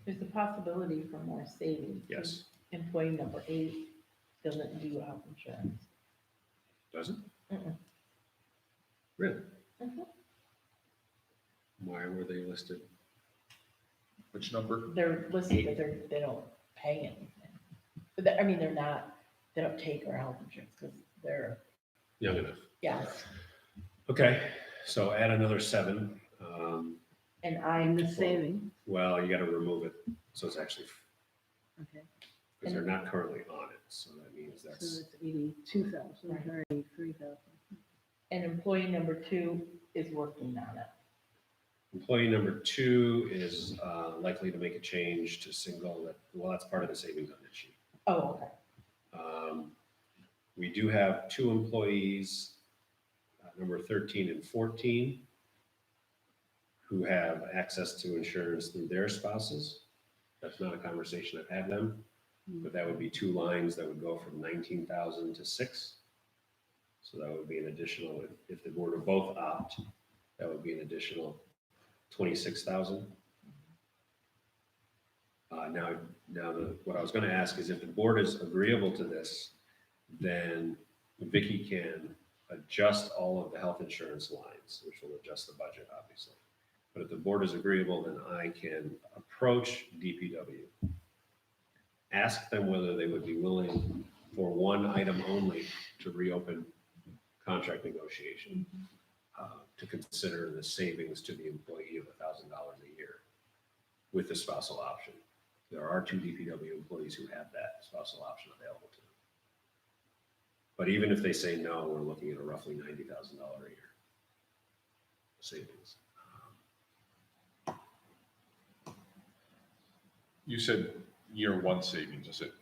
There's a possibility for more savings. Yes. Employee number 8 doesn't do health insurance. Does it? Mm-mm. Really? Mhm. Why were they listed? Which number? They're listed, but they don't pay anything. But I mean, they don't take our health insurance because they're, Young enough. yes. Okay, so add another 7. And And the saving, Well, you got to remove it, so it's actually, okay, because they're not currently on it, so that means so that's, it's 82,000 or 83,000. and employee number 2 is working on it. employee number 2 is likely to make a change to single, well, that's part of the savings on this sheet. Oh, okay. We do have 2 employees, number 13 and 14, who have access to insurance through their spouses. That's not a conversation I've had them, but that would be 2 lines that would go from 19,000 to 6. So that would be an additional, if the board would both opt, that would be an additional 26,000. What I was going to ask is if the board is agreeable to this, then Vicky can adjust all of the health insurance lines, which will adjust the budget, obviously. But if the board is agreeable, then I can approach DPW, ask them whether they would be willing for one item only to reopen contract negotiation, to consider the savings to the employee of $1,000 a year with the spousal option. There are 2 DPW employees who have that spousal option available to them. But even if they say no, we're looking at a roughly $90,000 a year savings. You said year 1 savings, is it,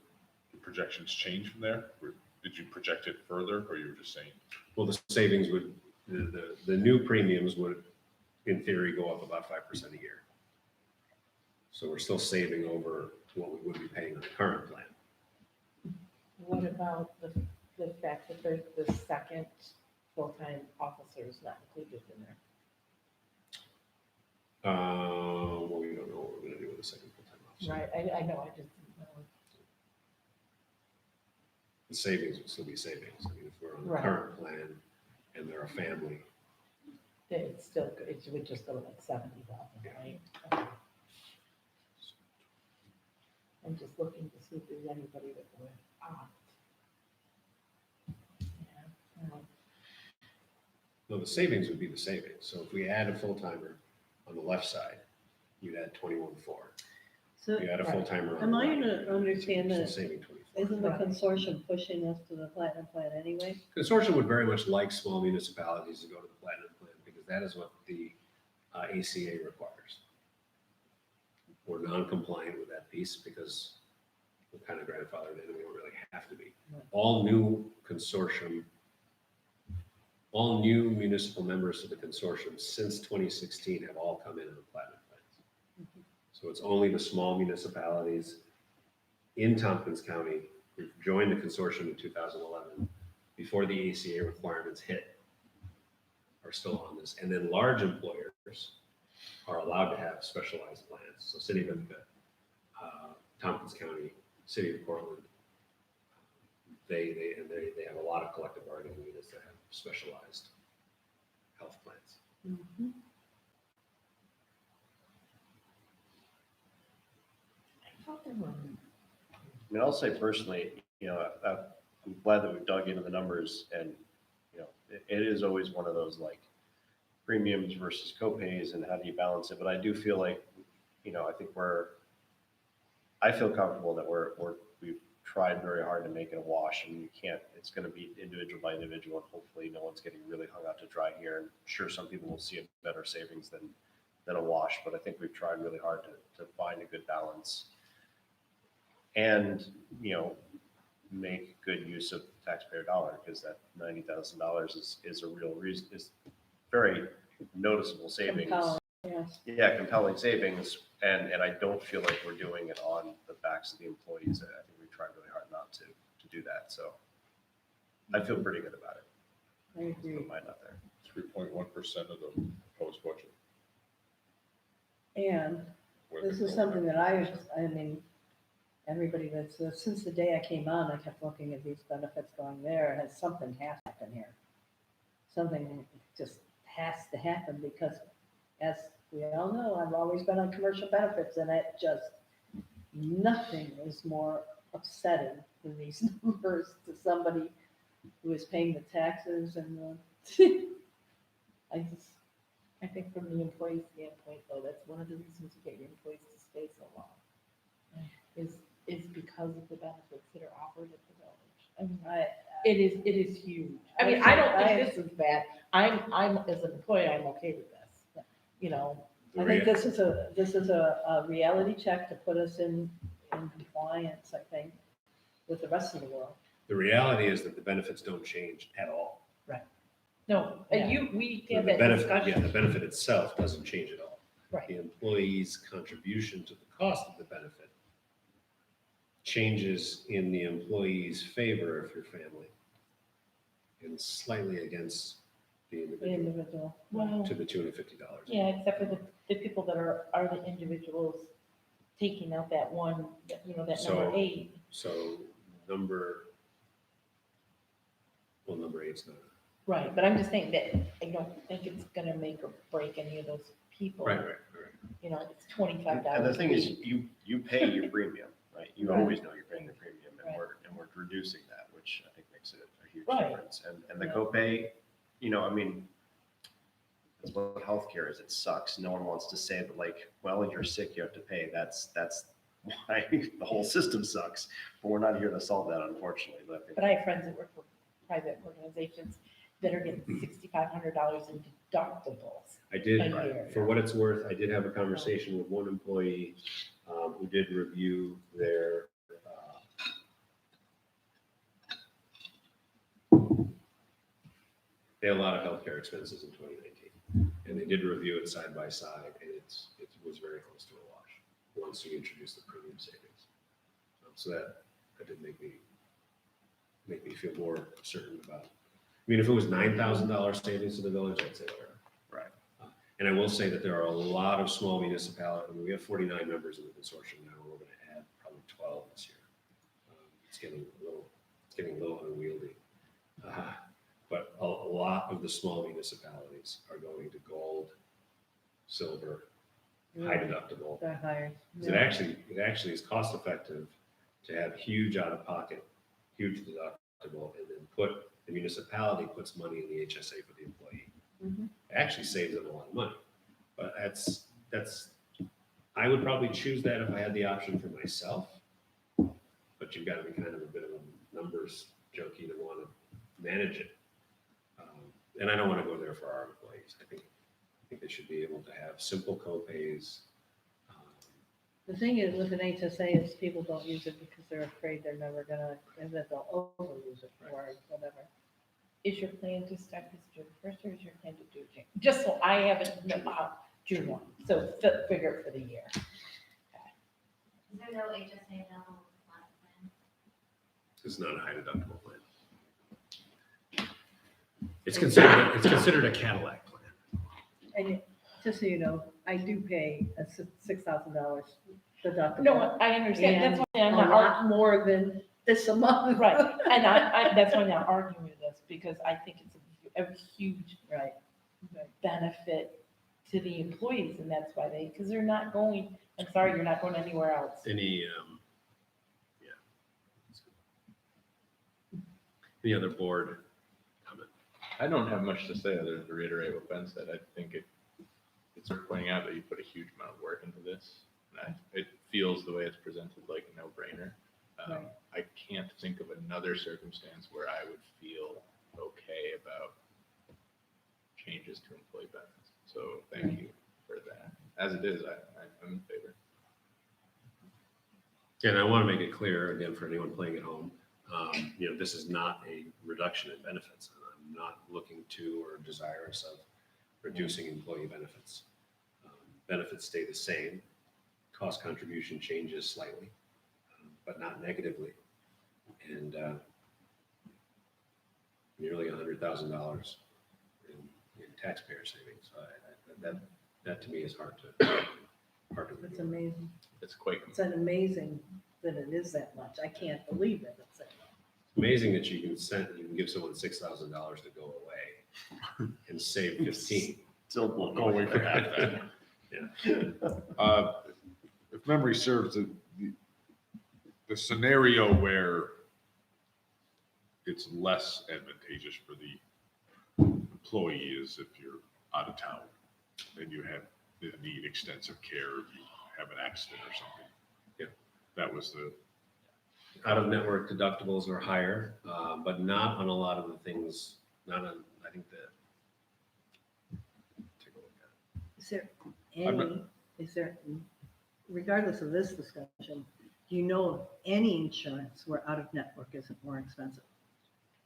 the projections change from there? Or did you project it further, or you were just saying? Well, the savings would, the new premiums would, in theory, go up about 5% a year. So we're still saving over what we would be paying on the current plan. What about the fact that there's the second full-time officer is not included in there? Well, we don't know what we're gonna do with the second full-time officer. Right, I know, I just didn't know. The savings will still be savings. I mean, if we're on the Right. current plan and they're a family, It's still, it would just go to like 70,000, right? Okay. I'm just looking to see if there's anybody that would opt. Yeah, no, the savings would be the savings. So if we add a full-timer on the left side, you'd add 21.4. So You add a Right. full-timer on Am the I right. to understand you're that still saving 24. isn't the Right. consortium pushing us to the platinum plan anyway? Consortium would very much like small municipalities to go to the platinum plan because that is what the ACA requires. We're non-compliant with that piece because we're kind of grandfathered in and we don't really have to be. Right. All new municipal members to the consortium since 2016 have all come in on platinum plans. So it's only the small municipalities in Tompkins County who joined the consortium in 2011 before the ACA requirements hit are still on this. And then large employers are allowed to have specialized plans. So City of Ithaca, Tompkins County, City of Portland, they have a lot of collective bargaining units that have specialized health plans. I thought there were, I mean, I'll say personally, I'm glad that we've dug into the numbers and, it is always one of those like premiums versus copays and how do you balance it? But I do feel like, I think I feel comfortable that we've tried very hard to make it a wash and it's going to be individual by individual and hopefully no one's getting really hung out to dry here. And sure, some people will see a better savings than a wash, but I think we've tried really hard to find a good balance and, make good use of taxpayer dollar because that $90,000 is a real reason, is very noticeable savings. Compelling, yes. Yeah, compelling savings, and I don't feel like we're doing it on the backs of the employees. I think we tried really hard not to do that, so I feel pretty good about it. I agree. Put mine out there. 3.1% of the proposed budget. And with this the is copay. something that I mean, everybody that's, since the day I came on, I kept looking at these benefits going, something has to happen here. Something just has to happen because as we all know, I've always been on commercial benefits and nothing is more upsetting than these numbers to somebody who is paying the taxes and I think from the employee standpoint, though, that's one of the reasons you get your employees to stay so long. Is because of the benefits that are offered at the village. I mean, it is huge. I mean, I don't think this is bad. I'm, as an employee, I'm okay with this. I think this is a reality check to put us in compliance, I think, with the rest of the world. The reality is that the benefits don't change at all. No, Yeah. we The had that benefit, yeah, discussion. the benefit itself doesn't change at all. Right. The employee's contribution to the cost of the benefit changes in the employee's favor if you're family and slightly against the The individual individual. Well, to the tune of $50. yeah, except for the people that are the individuals taking out that one, that number So- 8. So number 8's not. Right, but I'm just saying that I don't think it's gonna make or break any of those people. Right. It's $25. And the thing a is, week. you pay your premium, right? You Right. always know you're paying your premium, and Right. we're reducing that, which I think makes it a huge Right. difference. And the Yeah. copay, I mean, that's what healthcare is. It sucks. No one wants to say that, like, well, you're sick, you have to pay. That's why the whole system sucks. But we're not here to solve that, unfortunately. But I think But I have friends that work for private organizations that are getting $6,500 in deductibles. I did, A year. for what it's worth, I did have a conversation with one employee who did review their they had a lot of healthcare expenses in 2019, and they did review it side by side, and it was very close to a wash once you introduce the premium savings. So that did make me feel more certain about. I mean, if it was $9,000 savings to the village, I'd say whatever. Right. And I will say that there are a lot of small municipalities. I mean, we have 49 members in the consortium now. We're going to add probably 12 this year. It's getting a little unwieldy. But a lot of the small municipalities are going to gold, silver, high deductible. They're higher. It actually is cost effective to have huge out of pocket, huge deductible, and then the municipality puts money in the HSA for the employee. Mhm. It actually saves them a lot of money. But I would probably choose that if I had the option for myself. But you've got to be kind of a bit of a numbers junkie to want to manage it. And I don't want to go there for our employees. I think they should be able to have simple copays. The thing is with an HSA is people don't use it because they're afraid they're never gonna, and that they'll overuse it or whatever. Is your plan to start this June 1st, or is your plan to do June? Just so I haven't, June 1, so figure it for the year. Is there no HSA available with the plan? It's not a high deductible plan. It's considered a Cadillac plan. And just so you know, I do pay a $6,000 deductible. No, I understand, that's why I'm A not lot more than this a month. right, and that's why I'm not arguing with this, because I think it's a huge Right. benefit to the employees, and that's why because they're not going, I'm sorry, you're not going anywhere else. Any, Any other board comment? I don't have much to say other than to reiterate what Ben said. I think it's worth pointing out that you put a huge amount of work into this. And it feels the way it's presented like a no-brainer. Right. I can't think of another circumstance where I would feel okay about changes to employee benefits. So thank you for that. As it is, I'm in favor. And I want to make it clear, again, for anyone playing at home, this is not a reduction in benefits. I'm not looking to or desirous of reducing employee benefits. Benefits stay the same. Cost contribution changes slightly, but not negatively. And nearly $100,000 in taxpayer savings. So that to me is hard to It's ignore. amazing. It's quite It's an amazing that it is that much. I can't believe that it's that much. Amazing that you can give someone $6,000 to go away and save 15. Still won't go away for half that. If memory serves, the scenario where it's less advantageous for the employee is if you're out of town and you need extensive care, if you have an accident or something. Yeah. That was the, Out-of-network deductibles are higher, but not on a lot of the things, I think that. Take a look at it. Is there regardless of this discussion, do you know of any insurance where out-of-network isn't more expensive?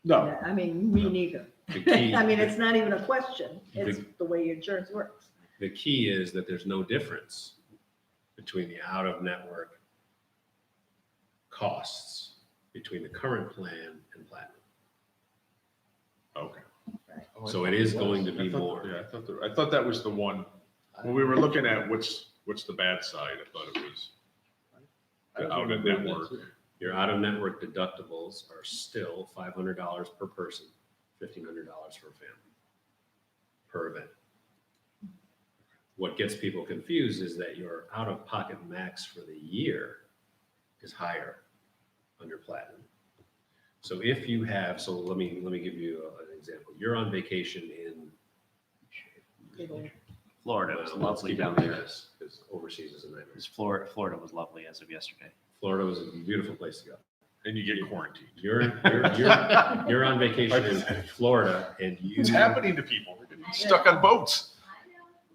no, Yeah, I mean, me neither. The key- I mean, it's not even a question. It's the way your insurance works. The key is that there's no difference between the out-of-network costs between the current plan and platinum. okay. Oh, I So thought it is was. going to be I thought- more. Yeah, I thought that was the one, when we were looking at what's the bad side, I thought it was the out of network. Your out-of-network deductibles are still $500 per person, $1,500 for a family, per event. What gets people confused is that your out-of-pocket max for the year is higher under platinum. So if you have, so let me give you an example. You're on vacation in Florida was well, let's lovely keep it down like there. this, because overseas is a nightmare. Florida was lovely as of yesterday. Florida was a beautiful place to go. And you get quarantined. You're on vacation in Florida and you. It's happening to people. They're getting stuck on boats.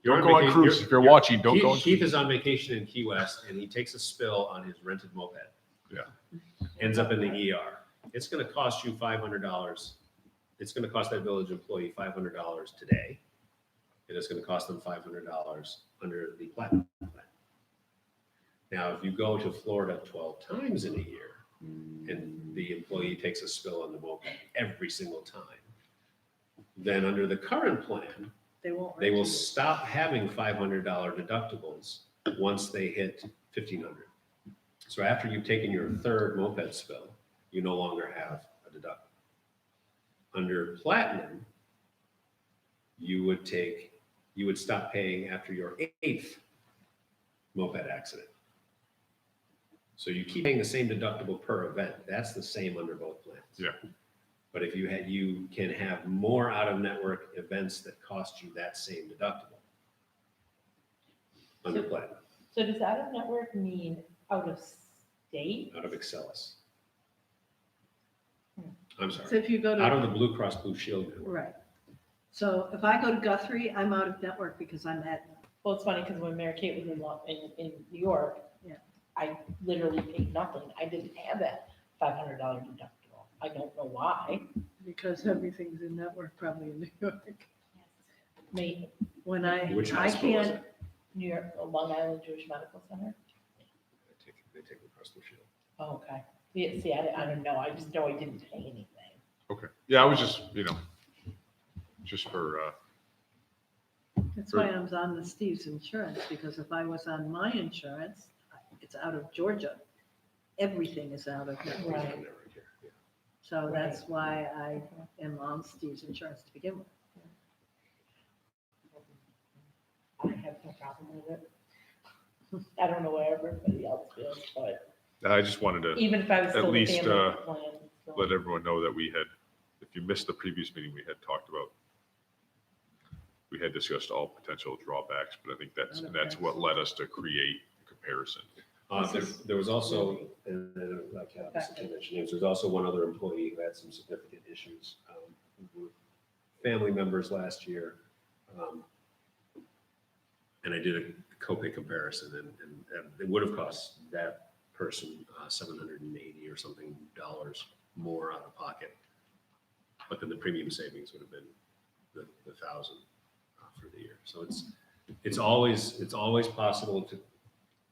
You're Don't go on vaca- cruise. you're- If you're watching, don't Keith, go on Keith cruise. is on vacation in Key West and he takes a spill on his rented moped. Yeah. Ends up in the ER. It's gonna cost you $500. It's gonna cost that village employee $500 today. And it's gonna cost them $500 under the platinum plan. Now, if you go to Florida 12 times in a year and the employee takes a spill on the moped every single time, then under the current plan, They won't. they will write you. stop having $500 deductibles once they hit 1,500. So after you've taken your third moped spill, you no longer have a deductible. Under platinum, you would stop paying after your 8th moped accident. So you keep paying the same deductible per event. That's the same under both plans. Yeah. But if you can have more out-of-network events that cost you that same deductible under platinum, So does out-of-network mean out of state? out of Excellus. I'm So sorry, if you go out of to, the Blue Cross Blue Shield network. right. So if I go to Guthrie, I'm out of network because I'm at, Well, it's funny because when Mary Kate was in New York, Yeah. I literally paid nothing. I didn't have that $500 deductible. I don't know why. because everything's in network probably in New York. Maybe When I Which hospital was can't, it? New York, Long Island Jewish Medical Center. They take Blue Cross Blue Shield. Oh, okay. Yeah, see, I don't know. I just know I didn't pay anything. Okay. Yeah, I was just, just for, that's why I was on the Steve's insurance, because if I was on my insurance, it's out of Georgia. Everything is out of network. Right. Network here, yeah. So that's why I am on Steve's insurance to begin with. I have no problem with it. I don't know where everybody else feels, but I just wanted to even if I was At still the least, family plan. so- let everyone know that we had if you missed the previous meeting, we had talked about, we had discussed all potential drawbacks, but I think that's what led us to create the comparison. There was also, and I can't obviously mention names, there's also one other employee who had some significant issues with family members last year. And I did a copay comparison, and it would have cost that person $780 or something more out of pocket. But then the premium savings would have been the 1,000 for the year. So it's always possible to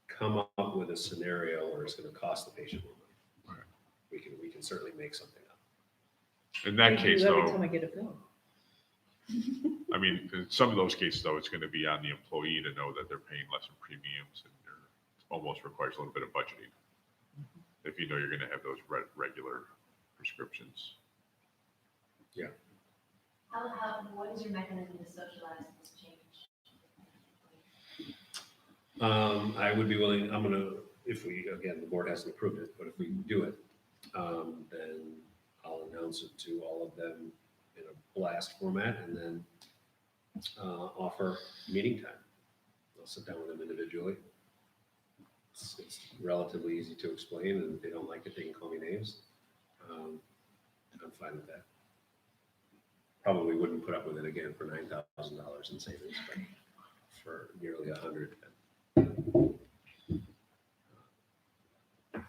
come up with a scenario where it's going to cost the patient more money. We can certainly make something up. In that I do case, every though, time I get a bill. I mean, in some of those cases, though, it's going to be on the employee to know that they're paying less in premiums, and it almost requires a little bit of budgeting. If you know you're going to have those regular prescriptions. What is your mechanism to socialize this change? I would be willing, if the board hasn't approved it, but if we do it, then I'll announce it to all of them in a blast format and then offer meeting time. I'll sit down with them individually. It's relatively easy to explain, and if they don't like it, they can call me names. I'm fine with that. Probably wouldn't put up with it again for $9,000 in savings, but for nearly $100,000.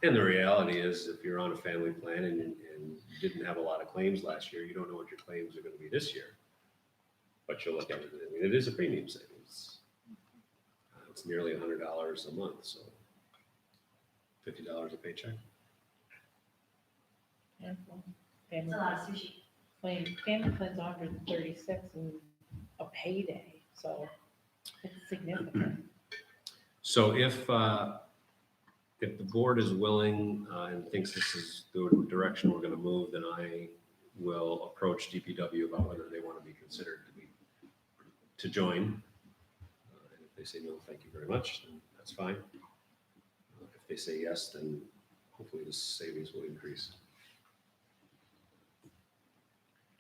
And the reality is, if you're on a family plan and didn't have a lot of claims last year, you don't know what your claims are going to be this year. But you'll look at it, I mean, it is a premium savings. It's nearly $100 a month, so $50 a paycheck. Yeah, well, It's family a lot of sushi. family plan's 136 and a payday, so it's significant. So if the board is willing and thinks this is the direction we're going to move, then I will approach DPW about whether they want to be considered to join. And if they say no, thank you very much, then that's fine. If they say yes, then hopefully the savings will increase.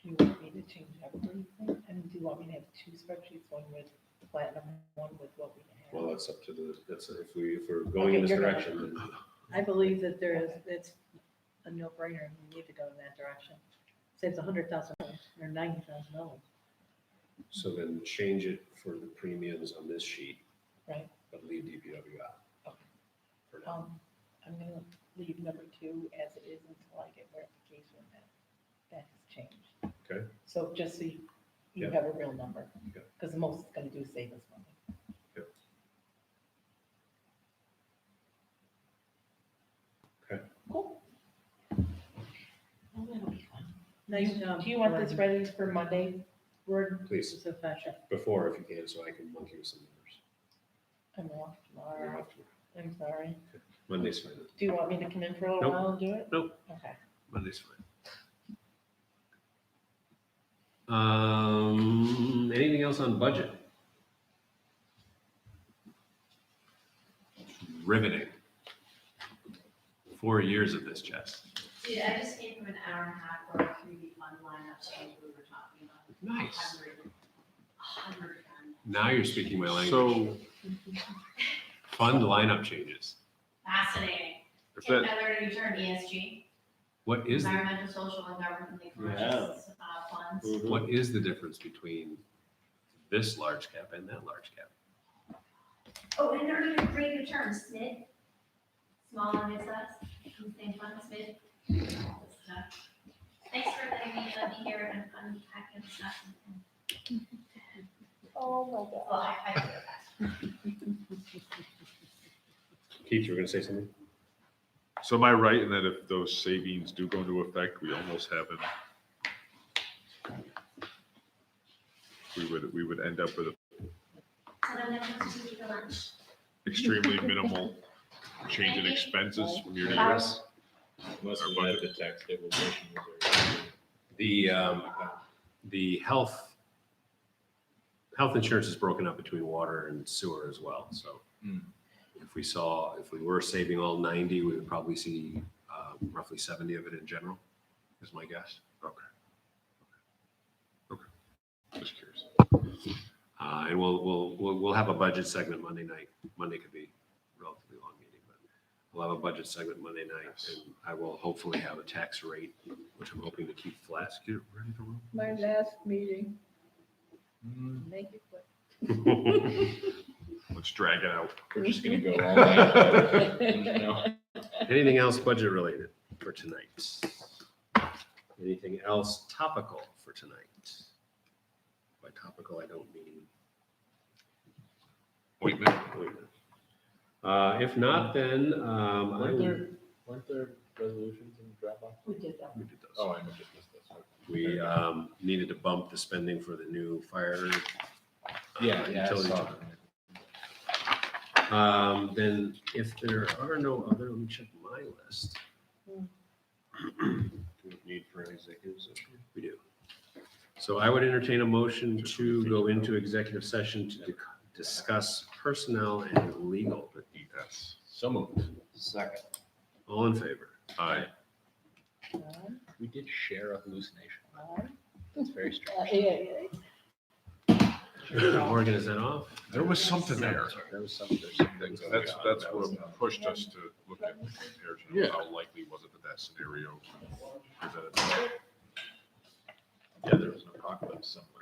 Do you want me to change everything? And do you want me to have two spreadsheets, one with platinum, one with what we have? Well, that's up to if we're going in Okay, this you're gonna- direction, then I believe that it's a no-brainer, and we need to go in that direction. Saves $100,000 or $90,000. so then change it for the premiums on this sheet, Right, but leave DPW out. Okay. For now. I'm gonna leave number 2 as it is until I get verification that has changed. Okay. So just so you Yeah. have a real number, Okay. because the most it's gonna do is save us money. Okay. Cool. Oh, that'll be fun. Nice job. Do you want this Gordon. ready for Monday? Word, Please, It's a fashion. before if you can, so I can monkey with some numbers. I'm off You're tomorrow. off tomorrow. I'm sorry. Monday's fine. Do you want me to come in for a little Nope. while and do it? Nope. Okay. Monday's fine. Anything else on budget? Riveting. 4 years of this, Jess. Dude, I just came from an hour and a half going through the fund lineup change we were talking about. Nice. 100 times. Now you're speaking my language. So Fund lineup changes. Fascinating. if I that, learned a new term, ESG, What is environmental, social, and governmentally conscious funds. Mhm. what is the difference between this large cap and that large cap? Oh, and they're even great new terms, SMID, small and mid-size, same fund, SMID. Stuff. Thanks for letting me be here and unpacking stuff. Oh, my Well, God. I feel that. Keith, you were going to say something? so am I right in that if those savings do go into effect, we almost haven't, we would end up with an So then next time we go lunch. extremely minimal change in expenses from year to year. Yes. Unless Our we have budget. the tax stabilization reserve. The health insurance is broken up between water and sewer as well. So if we were saving all 90, we would probably see roughly 70 of it in general, is my guess. Okay. Just curious. And we'll have a budget segment Monday night. Monday could be a relatively long meeting, but we'll have a budget segment Monday night, and I will hopefully have a tax rate, which I'm hoping to keep flat. Let's get ready to roll. My last meeting, Mm, make it quick. Let's drag it out. We're just gonna go all night. No. Anything else budget related for tonight? Anything else topical for tonight? By topical, I don't mean Ointment. ointment. If not, then I Weren't there resolutions in Dropbox? We did that. we did those. Oh, I just missed this. We needed to bump the spending for the new fire. Yeah, I utility saw truck. that. Then if there are no other, let me check my list. Do we need for an executive session? We do. So I would entertain a motion to go into executive session to discuss personnel and legal. Yes. So moved. Second. All in favor? Aye. We did share a hallucination. That's very strange. Morgan, is that off? There was something there. There's some things. That's what pushed us to look at the comparison. Yeah. How likely was it that scenario presented? Yeah, there was an apocalypse somewhere.